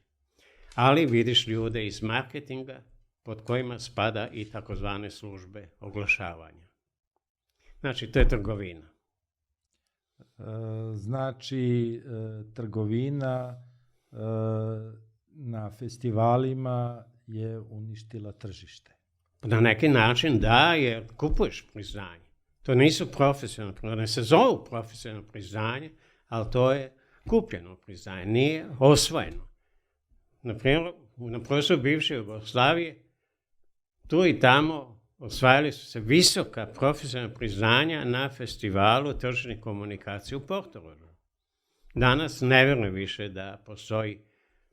Ali vidiš ljude iz marketinga pod kojima spada i takozvane službe oglašavanja. Znači, to je trgovina. Znači, trgovina na festivalima je uništila tržište. Na neki način da, jer kupuješ priznanje. To nisu profesionalne priznanje, ne se zovu profesionalno priznanje, ali to je kupljeno priznanje, nije osvojeno. Naprimjer, na prostoru bivše Jugoslavije, tu i tamo osvajali su se visoka profesionalna priznanja na festivalu tržišnih komunikacija u Portorodu. Danas ne vjerujem više da postoji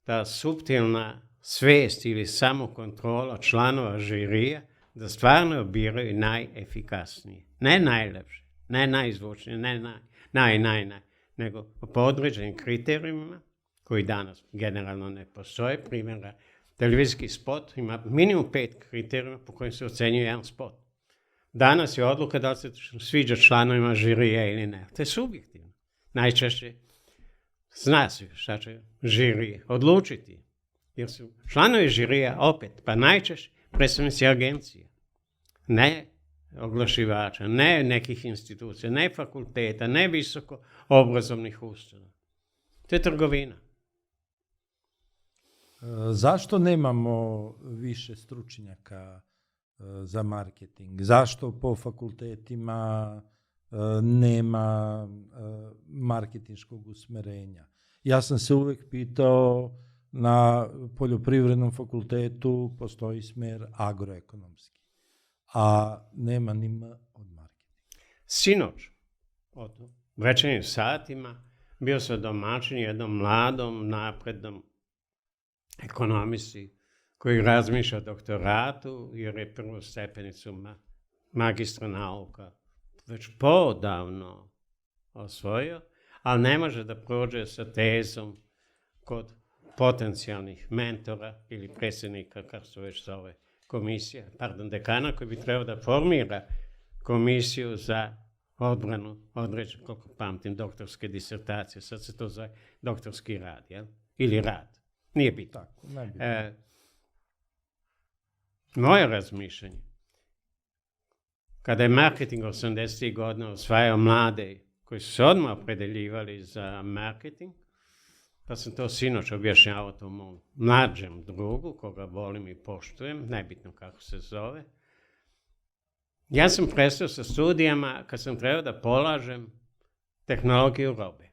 ta suptilna svijest ili samokontrola članova žirija da stvarno biraju najefikasnije. Ne najlepše, ne najzvučnije, ne naj, nego po određenim kriterijima koji danas generalno ne postoje. Primjera, televizijski spot ima minimum 5 kriterijuma po kojim se ocenjuje jedan spot. Danas je odluka da li se sviđa članovima žirija ili ne. To je subjektivno. Najčešće zna se šta će žirije odlučiti. Jer su članovi žirija opet, pa najčešće predstavnici agencije. Ne oglašivača, ne nekih institucija, ne fakulteta, ne visoko obrazovnih ustanova. To je trgovina. Zašto nemamo više stručnjaka za marketing? Zašto po fakultetima nema marketinškog usmerenja? Ja sam se uvek pitao, na poljoprivrednom fakultetu postoji smer agroekonomski, a nema ni M od marketinga. Sinoć, od večernjim satima, bio sam domaćin jednom mladom, naprednom ekonomisti koji razmišlja o doktoratu jer je prvu stepenicu magistra nauka već podavno osvojio, ali ne može da prođe sa tezom kod potencijalnih mentora ili predsjednika, kako se već zove, dekana koji bi trebao da formira komisiju za odbranu određenog, koliko pamtim, doktorske disertacije. Sad se to zove doktorski rad, jel? Ili rad. Nije bitno. Tako, ne bitno. Moje razmišljanje, kada je marketing 80. godina osvajao mlade koji su se odmah opredeljivali za marketing, pa sam to sinoć objašnjavao tom mom mlađem drugu, koga volim i poštujem, nebitno kako se zove. Ja sam prestao sa studijama kad sam trebao da polažem tehnologiju robe.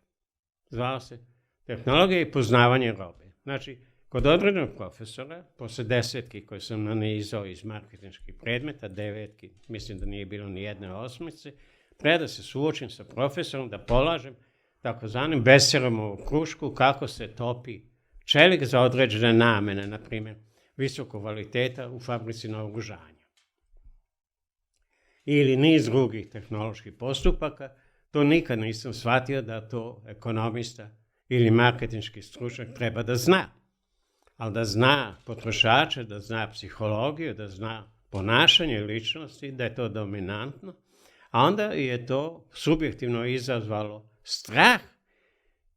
Zvao se tehnologija i poznavanje robe. Znači, kod određenog profesora, posle 10 koje sam nanizao iz marketinških predmeta, 9, mislim da nije bilo ni jedne 8, treba da se suočim sa profesorom, da polažem takozvanim Besserovu krušku kako se topi čelik za određene namene, na primjer visokog kvaliteta u fabrici naoružanja. Ili niz drugih tehnoloških postupaka, to nikad nisam shvatio da to ekonomista ili marketinški stručnjak treba da zna. Ali da zna potrošače, da zna psihologiju, da zna ponašanje ličnosti, da je to dominantno, a onda je to subjektivno izazvalo strah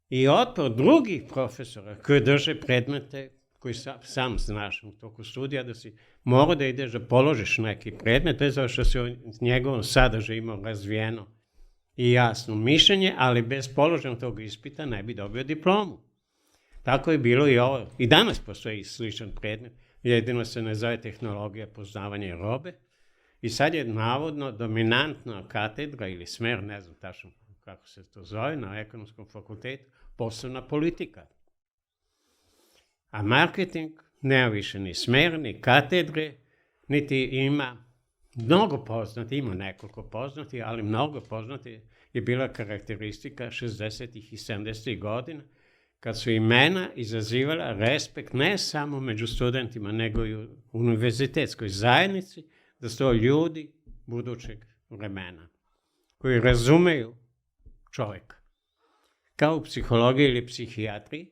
i otpor drugih profesora koji drže predmete koji sam znaš u toku studija, da si morao da ideš da položiš neki predmet, bez što si o njegovom sadržaju imao razvijeno i jasno mišljenje, ali bez položenog tog ispita ne bi dobio diplomu. Tako je bilo i ovo. I danas postoji sličan predmet, jedino se ne zove tehnologija poznavanja robe. I sad je navodno dominantna katedra ili smer, ne znam tačno kako se to zove, na ekonomskom fakultetu, poslovna politika. A marketing nema više ni smer, ni katedre, niti ima mnogo poznati, ima nekoliko poznati, ali mnogo poznati je bila karakteristika 60. i 70. godina, kad su imena izazivala respekt ne samo među studentima, nego i u univerzitetskoj zajednici, da su to ljudi budućeg vremena, koji razumeju čovjeka. Kao u psihologiji ili psihijatriji,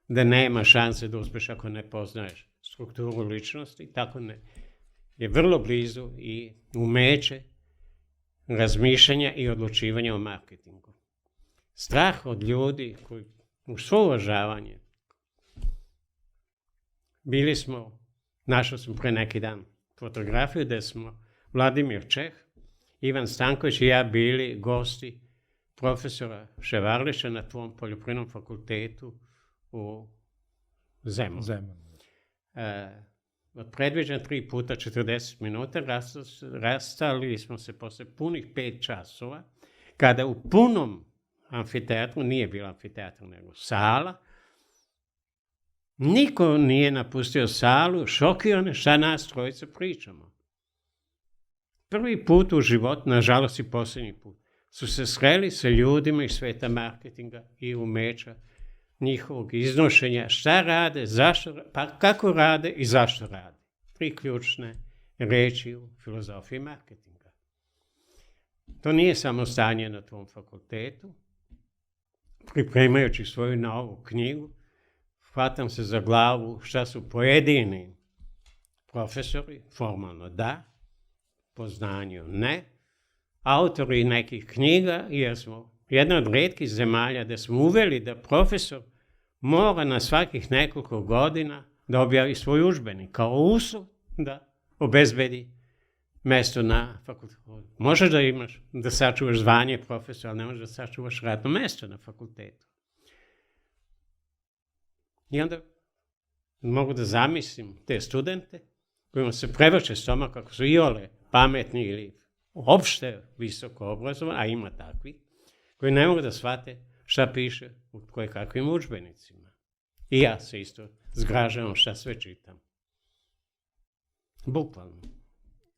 da nema šanse da uspješ ako ne poznaješ strukturu ličnosti, tako je vrlo blizu i umeće razmišljanja i odlučivanja o marketingu. Strah od ljudi koji u svo uvažavanje našao sam pre neki dan fotografiju gde smo Vladimir Čeh, Ivan Stanković i ja bili gosti profesora Ševarlića na tvom poljoprivrednom fakultetu u Zemunu. Od predviđena 3 puta 40 minuta rastali smo se posle punih 5 časova, kada u punom amfiteatru, nije bilo amfiteatru nego sala, niko nije napustio salu, šokirane šta nas trojica pričamo. Prvi put u životu, nažalost i posljednji put, su se sreli sa ljudima iz sveta marketinga i umeća njihovog iznošenja šta rade, pa kako rade i zašto rade. 3 ključne reči u filozofiji marketinga. To nije samo stanje na tvom fakultetu. Pripremajući svoju novu knjigu, hvatam se za glavu šta su pojedini profesori, formalno da, po znanju ne, autori nekih knjiga, jer smo jedna od retkih zemalja da smo uveli da profesor mora na svakih nekoliko godina da objavi svoj udžbenik kao uslov da obezbedi mesto na fakultetu. Možeš da sačuvaš zvanje profesora, ali ne možeš da sačuvaš radno mesto na fakultetu. I onda mogu da zamislim te studente kojima se prevrće stomak kako su iole pametni ili uopšte visoko obrazovani, a ima takvi, koji ne mogu da shvate šta piše u kakvim udžbenicima. I ja se isto zgražavam šta sve čitam. Bukvalno.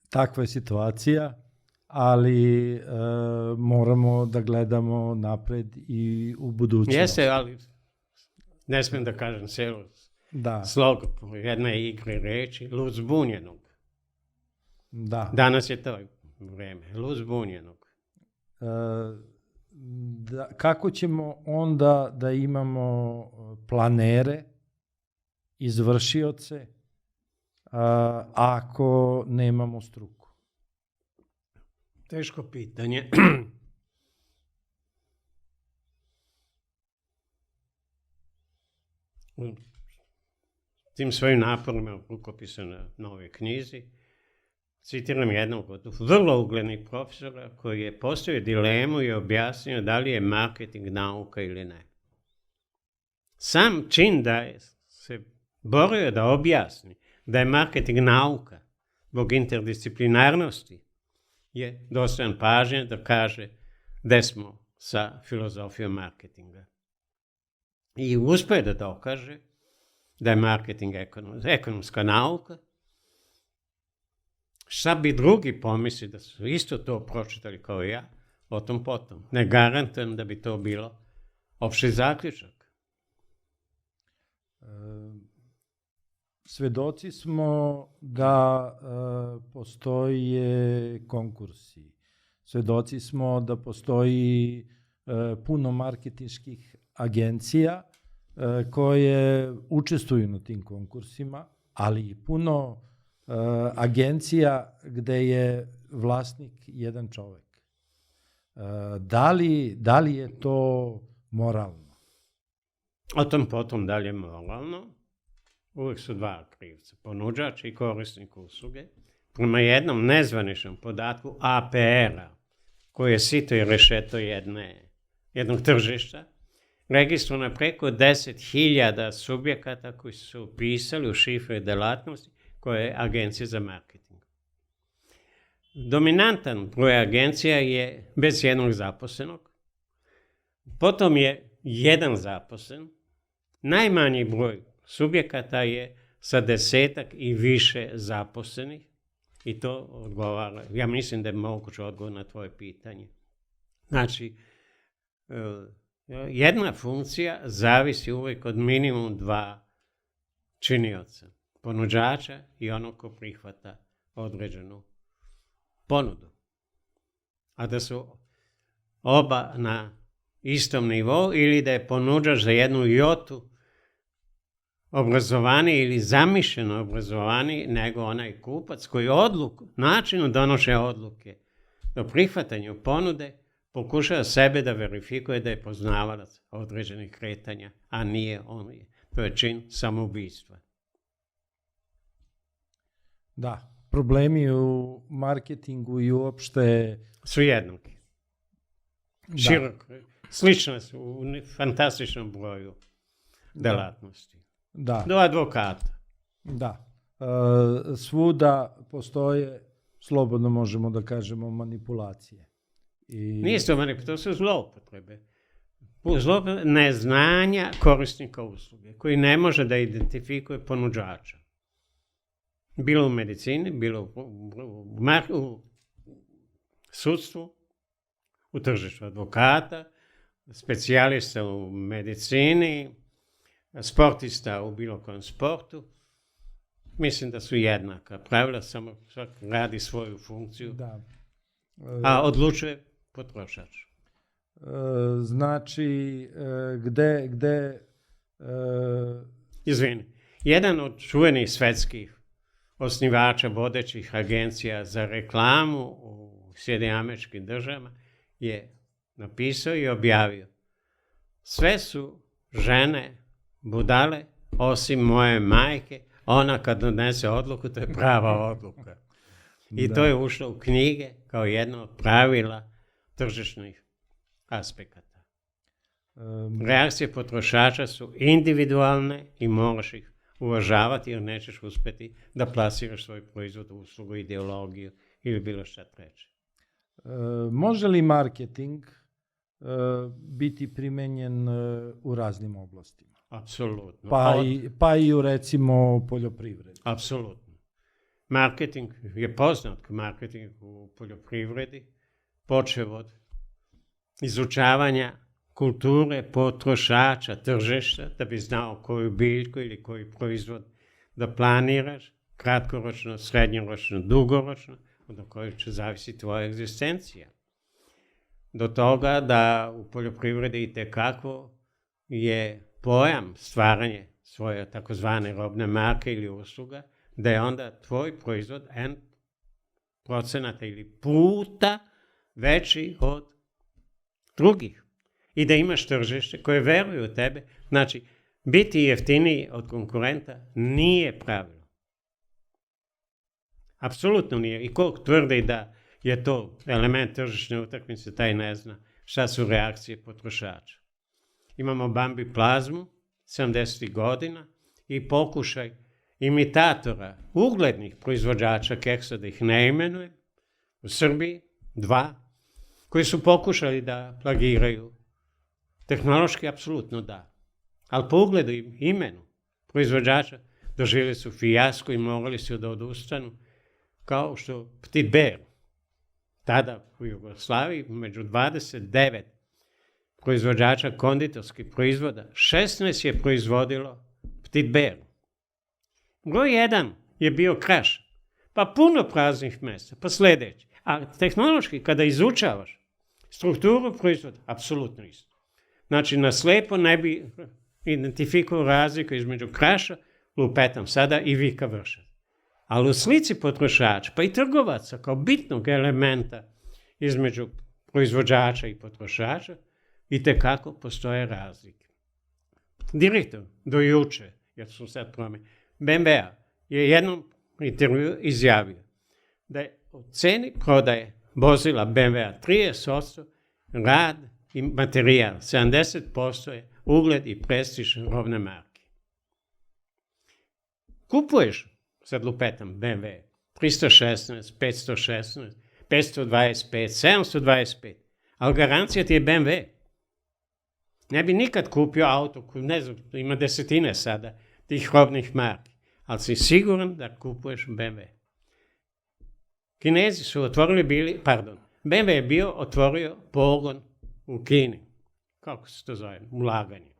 Takva je situacija, ali moramo da gledamo napred i u budućnost. Jeste, ali ne smijem da kažem celo slog jedne igre reči, lud zbunjenog. Da. Danas je to vreme, lud zbunjenog. Kako ćemo onda da imamo planere, izvršioce, ako nemamo struku? Teško pitanje. Tim svojim naporima u rukopisu na nove knjizi citiram jednog od vrlo uglednih profesora koji je postavio dilemu i objasnio da li je marketing nauka ili ne. Sam čin da je se borio da objasni da je marketing nauka zbog interdisciplinarnosti je dostojan pažnje da kaže gde smo sa filozofijom marketinga. I uspio da dokaže da je marketing ekonomska nauka. Šta bi drugi pomisli da su isto to pročitali kao ja, o tom potom. Ne garantujem da bi to bilo opšti zaključak. Svedoci smo da postoje konkursi. Svedoci smo da postoji puno marketinških agencija koje učestvuju na tim konkursima, ali i puno agencija gde je vlasnik jedan čovek. Da li je to moralno? O tom potom da li je moralno, uvijek su dva krivca, ponuđač i korisnik usluge. Prema jednom nezvaničnom podatku APR-a, koji je sito i rešeto jednog tržišta, registrovano je preko 10.000 subjekata koji su upisali u šifre delatnosti koje je agencija za marketing. Dominantan broj agencija je bez jednog zaposlenog, potom je jedan zaposlen, najmanji broj subjekata je sa 10-ak i više zaposlenih i to odgovara, ja mislim da je moguće odgovor na tvoje pitanje. Znači, jedna funkcija zavisi uvijek od minimum 2 činioca, ponuđača i onog ko prihvata određenu ponudu. A da su oba na istom nivou ili da je ponuđač za jednu jotu obrazovani ili zamišljeno obrazovani nego onaj kupac koji načinu donošenja odluke do prihvatanju ponude pokušava sebe da verifikuje da je poznavalac određenih kretanja, a nije on. To je čin samoubistva. Da, problemi u marketingu i uopšte su jednaki. Široko. Slične su u fantastičnom broju delatnosti. Da. Do advokata. Da. Svuda postoje, slobodno možemo da kažemo, manipulacije. Nije to manipulacije, to su zloupotrebe. Neznanja korisnika usluge, koji ne može da identifikuje ponuđača. Bilo u medicini, bilo u sudstvu, u tržištu advokata, specijalista u medicini, sportista u bilo kojem sportu, mislim da su jednaka pravila, samo svak radi svoju funkciju, Da. a odlučuje potrošač. Znači, Izvini, jedan od čuvenih svetskih osnivača vodećih agencija za reklamu u Sjedinjenim Američkim Državama je napisao i objavio: sve su žene budale osim moje majke, ona kad donese odluku, to je prava odluka. I to je ušlo u knjige kao jedno od pravila tržišnih aspekata. Reakcije potrošača su individualne i moraš ih uvažavati jer nećeš uspjeti da plasiraš svoj proizvod, uslugu, ideologiju ili bilo šta treće. Može li marketing biti primenjen u raznim oblastima? Apsolutno. Pa i u, recimo, poljoprivredi. Apsolutno. Marketing je poznat, marketing u poljoprivredi, počev od izučavanja kulture potrošača, tržišta, da bi znao koju biljku ili koji proizvod da planiraš, kratkoročno, srednjoročno, dugoročno, od kojeg će zavisiti tvoja egzistencija. Do toga da u poljoprivredi itekako je pojam stvaranje svoje takozvane robne marke ili usluga, da je onda tvoj proizvod N% ili puta veći od drugih. I da imaš tržište koje veruje u tebe. Znači, biti jeftiniji od konkurenta nije pravilo. Apsolutno nije. I koliko tvrdi da je to element tržišne utakmice, taj ne zna šta su reakcije potrošača. Imamo Bambi plazmu 70. godina i pokušaj imitatora, uglednih proizvođača keksa, da ih ne imenujem, u Srbiji 2, koji su pokušali da plagiraju. Tehnološki apsolutno da. Ali po ugledu i imenu proizvođača doživjeli su fijasko i morali su da odustanu, kao što Petit Bear. Tada u Jugoslaviji među 29 proizvođača konditorskih proizvoda 16 je proizvodilo Petit Bear. Broj 1 je bio Crash, pa puno praznih mjesta, pa sljedeći. A tehnološki, kada izučavaš strukturu proizvoda, apsolutno isto. Znači, na slijepo ne bi identifikovao razliku između Crasha, lupetam sada, i Vika Vrša. Ali u slici potrošača, pa i trgovaca kao bitnog elementa između proizvođača i potrošača, itekako postoje razlike. Direktor do juče, jer su sad promjene, BMW je jednom intervju izjavio da je u ceni prodaje vozila BMW 30% rad i materijal, 70% je ugled i prestiž robne marke. Kupuješ, sad lupetam, BMW 316, 516, 525, 725, ali garancija ti je BMW. Ne bi nikad kupio auto, ne znam, ima desetine sada tih robnih marki, ali si siguran da kupuješ BMW. Kinezi su BMW je otvorio pogon u Kini. Kako se to zove? Ulaganje.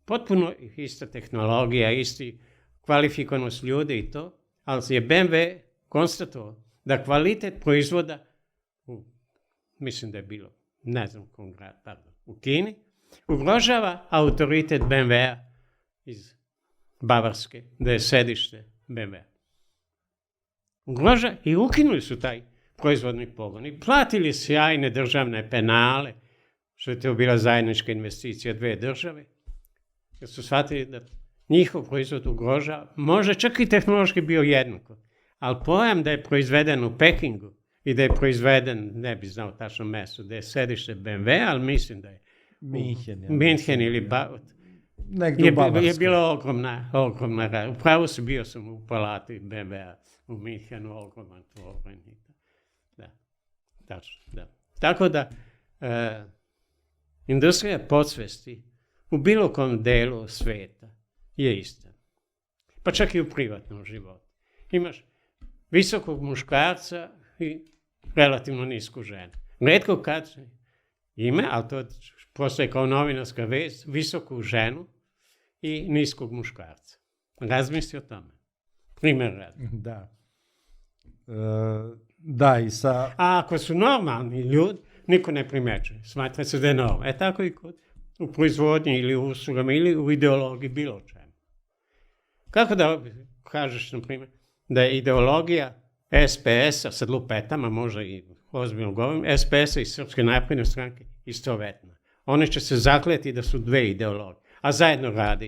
Potpuno ista tehnologija, isti kvalifikovanost ljudi i to, ali je BMW konstatovao da kvalitet proizvoda, mislim da je bilo, ne znam kom grad, u Kini, ugrožava autoritet BMW-a iz Bavarske, da je sedište BMW-a. Ugrožava i ukinuli su taj proizvodni pogon i platili sjajne državne penale, što je to bila zajednička investicija dve države, jer su shvatili da njihov proizvod ugrožava, može čak i tehnološki bio jednako, ali pojam da je proizveden u Pekingu i da je proizveden, ne bi znao tačno mesto, da je sedište BMW, ali mislim da je Minhen ili je bila ogromna. Upravo si bio sam u palati BMW-a u Minhenu, ogroman tvoren. Da, tačno, da. Tako da, industrija podsvesti u bilo kom delu svijeta je ista. Pa čak i u privatnom životu. Imaš visokog muškarca i relativno nisku ženu. Retko kad ima, ali to postoje kao novinarska vest, visoku ženu i niskog muškarca. Razmisli o tome. Primjer radi. Da. Da, i sa... A ako su normalni ljudi, niko ne primećuje. Smatra se da je normalno. Tako i u proizvodnji ili u uslugama ili u ideologiji bilo čemu. Kako da kažeš, na primjer, da je ideologija SPS-a, sad lupetama, možda i ozbiljno govorim, SPS-a i Srpske napredne stranke istovetna. One će se zakleti da su dve ideologije, a zajedno rade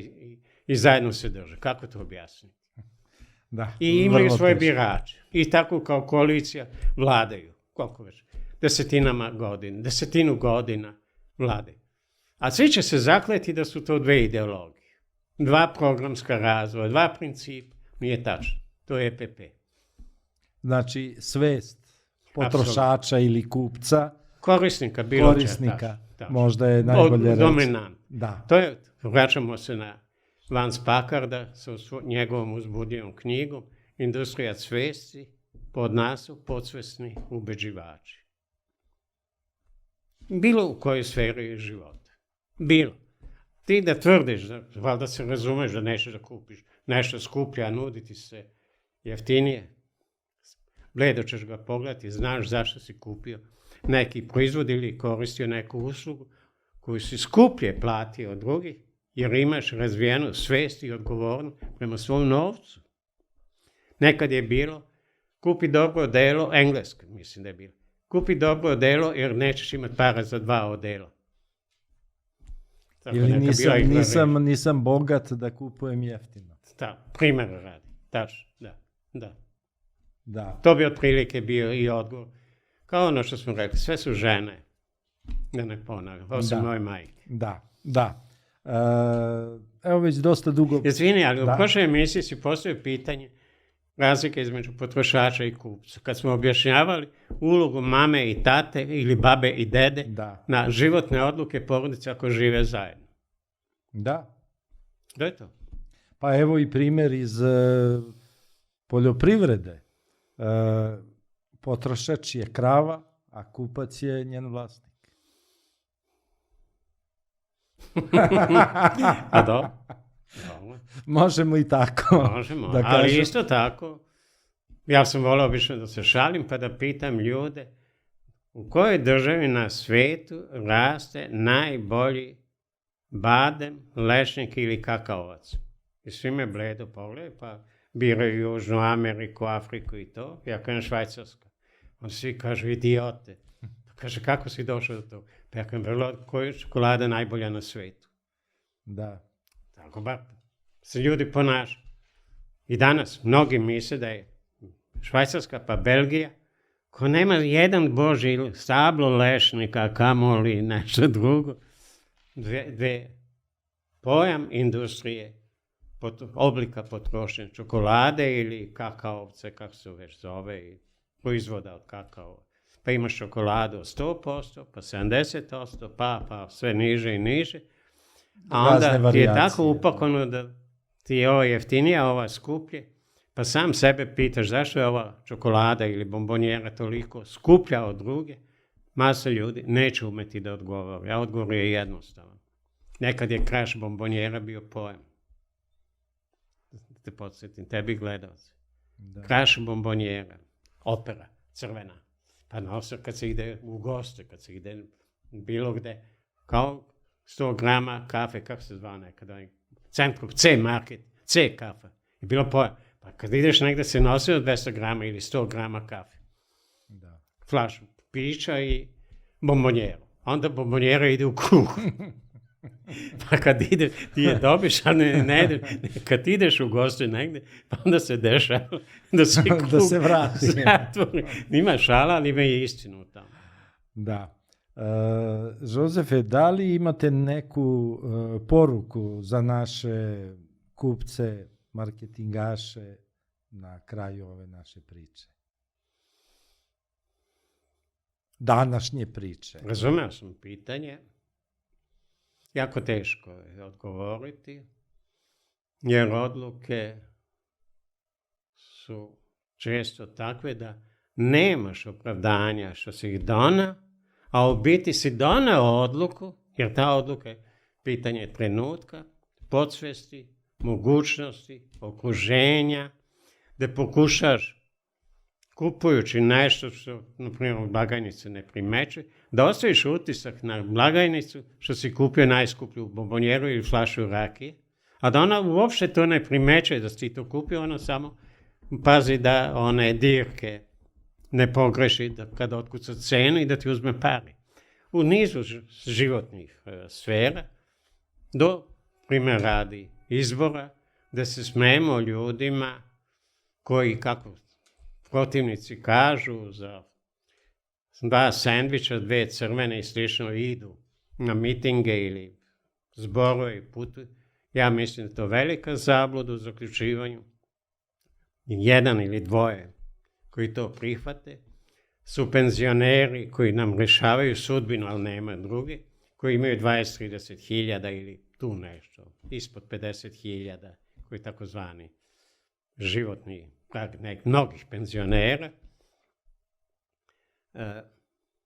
i zajedno se drže. Kako to objasniti? Da, I imaju svoje birače. I tako kao koalicija vladaju. Koliko već? Desetinu godina vladaju. A svi će se zakleti da su to dve ideologije. Dva programska razvoja, dva principa. Nije tačno. To je EPP. Znači, svest potrošača ili kupca, korisnika, možda je najbolje reći. Dominant. Da. To je, vraćamo se na Vance Packarda sa njegovom uzbudljivom knjigom Industrija svesti, pod naslov Podsvesni ubeđivači. Bilo u kojoj sferi života. Bilo. Ti da tvrdiš, valjda se razumeš da nećeš da kupiš nešto skuplje, a nuditi se jeftinije, bledo ćeš ga pogledati, znaš zašto si kupio neki proizvod ili koristio neku uslugu koju si skuplje platio od drugih, jer imaš razvijenu svest i odgovornost prema svom novcu. Nekad je bilo, kupi dobro odelo, englesko mislim da je bilo, kupi dobro odelo jer nećeš imati para za 2 odela. Ili nisam bogat da kupujem jeftino. Da, primjer radi, tačno, da. To bi otprilike bio i odgovor. Kao ono što smo rekli, sve su žene, da ne ponavljam, osim moje majke. Da. Evo već dosta dugo... Izvini, ali u prošloj emisiji si postavio pitanje razlike između potrošača i kupca. Kad smo objašnjavali ulogu mame i tate ili babe i dede na životne odluke porodice ako žive zajedno. Da. Da je to. Pa evo i primjer iz poljoprivrede. Potrošač je krava, a kupac je njen vlasnik. A do? Možemo i tako. Možemo, ali isto tako, ja sam volio obično da se šalim pa da pitam ljude u kojoj državi na svijetu raste najbolji badem, lešnik ili kakaovac. I svi me bledo pogledaju pa biraju Južnu Ameriku, Afriku i to. Ja kažem Švajcarska. Oni svi kažu idiote. Kaže kako si došao do toga? Pa ja kažem koja je čokolada najbolja na svijetu. Da. Tako bar se ljudi ponašaju. I danas mnogi misle da je Švajcarska pa Belgija ko nema jedan boži stablo lešnika, kamoli nešto drugo. Dve pojam industrije oblika potrošnje čokolade ili kakaovce, kako se već zove, i proizvoda od kakao. Pa imaš čokoladu od 100%, pa 70%, pa sve niže i niže. A onda ti je tako upakano da ti je ova jeftinija, ova skuplje, pa sam sebe pitaš zašto je ova čokolada ili bombonjera toliko skuplja od druge. Masa ljudi neće umeti da odgovori. A odgovor je jednostavan. Nekad je Crash bombonjera bio pojam. Da te podsjetim, tebi gledalci. Crash bombonjera, opera, crvena. Pa nosa kad se ide u goste, kad se ide bilo gde, kao 100 grama kafe, kako se zvao nekada, centru, C market, C kafa. Je bilo pojam. Pa kad ideš negde se nosi od 200 grama ili 100 grama kafe. Da. Flašu pića i bombonjeru. Onda bombonjera ide u krug. Pa kad ide, ti je dobiš, a ne ide. Kad ideš u gostu negde, pa onda se dešava da se krug da se vrati. zatvori. Nima šala, ali ima i istinu tamo. Da. Jozefe, da li imate neku poruku za naše kupce, marketingaše na kraju ove naše priče? Današnje priče. Razumeo sam pitanje. Jako teško je odgovoriti, jer odluke su često takve da nemaš opravdanja što si ih donao, a u biti si donao odluku, jer ta odluka je pitanje trenutka, podsvesti, mogućnosti, okruženja, da pokušaš kupujući nešto što, na primjer, blagajnice ne primećuje, da ostaviš utisak na blagajnicu što si kupio najskuplju bombonjeru ili flašu rakije, a da ona uopšte to ne primećuje da si ti to kupio, ona samo pazi da one dirke ne pogreši da kada otkuca cenu i da ti uzme pare. U nizu životnih sfera, do primjer radi izbora, da se smejemo ljudima koji, kako protivnici kažu, za 2 sendviča, 2 crvene i slično idu na mitinge ili zborove i putuju. Ja mislim da je to velika zabluda u zaključivanju. Jedan ili dvoje koji to prihvate su penzioneri koji nam rešavaju sudbinu, ali nema druge, koji imaju 20-30 hiljada ili tu nešto, ispod 50 hiljada, koji takozvani životni mnogih penzionera.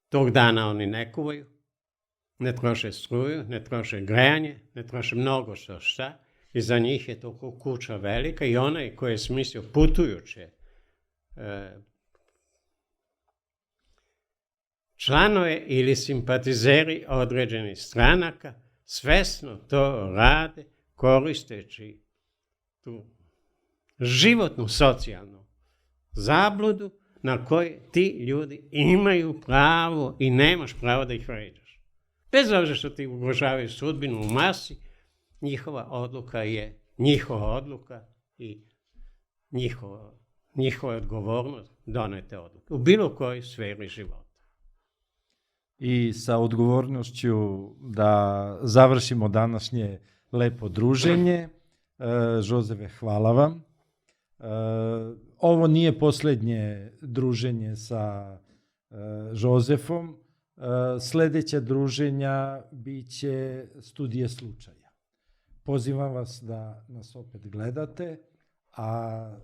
Tog dana oni ne kuvaju, ne troše struju, ne troše grejanje, ne troše mnogo šta. I za njih je to kuća velika i onaj koji je smislio putujuće članove ili simpatizeri određenih stranaka svesno to rade koristeći tu životnu socijalnu zabludu na koju ti ljudi imaju pravo i nemaš pravo da ih vređaš. Bez obzira što ti ugrožavaju sudbinu u masi, njihova odluka je njihova odluka i njihova odgovornost donete odluke u bilo kojoj sferi života. I sa odgovornošću da završimo današnje lepo druženje. Jozefe, hvala vam. Ovo nije posljednje druženje sa Jozefom. Sljedeća druženja bit će studije slučaja. Pozivam vas da nas opet gledate, a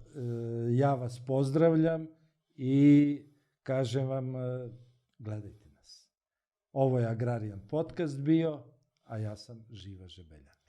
ja vas pozdravljam i kažem vam gledajte nas. Ovo je Agrarian podcast bio, a ja sam Živa Žebeljan.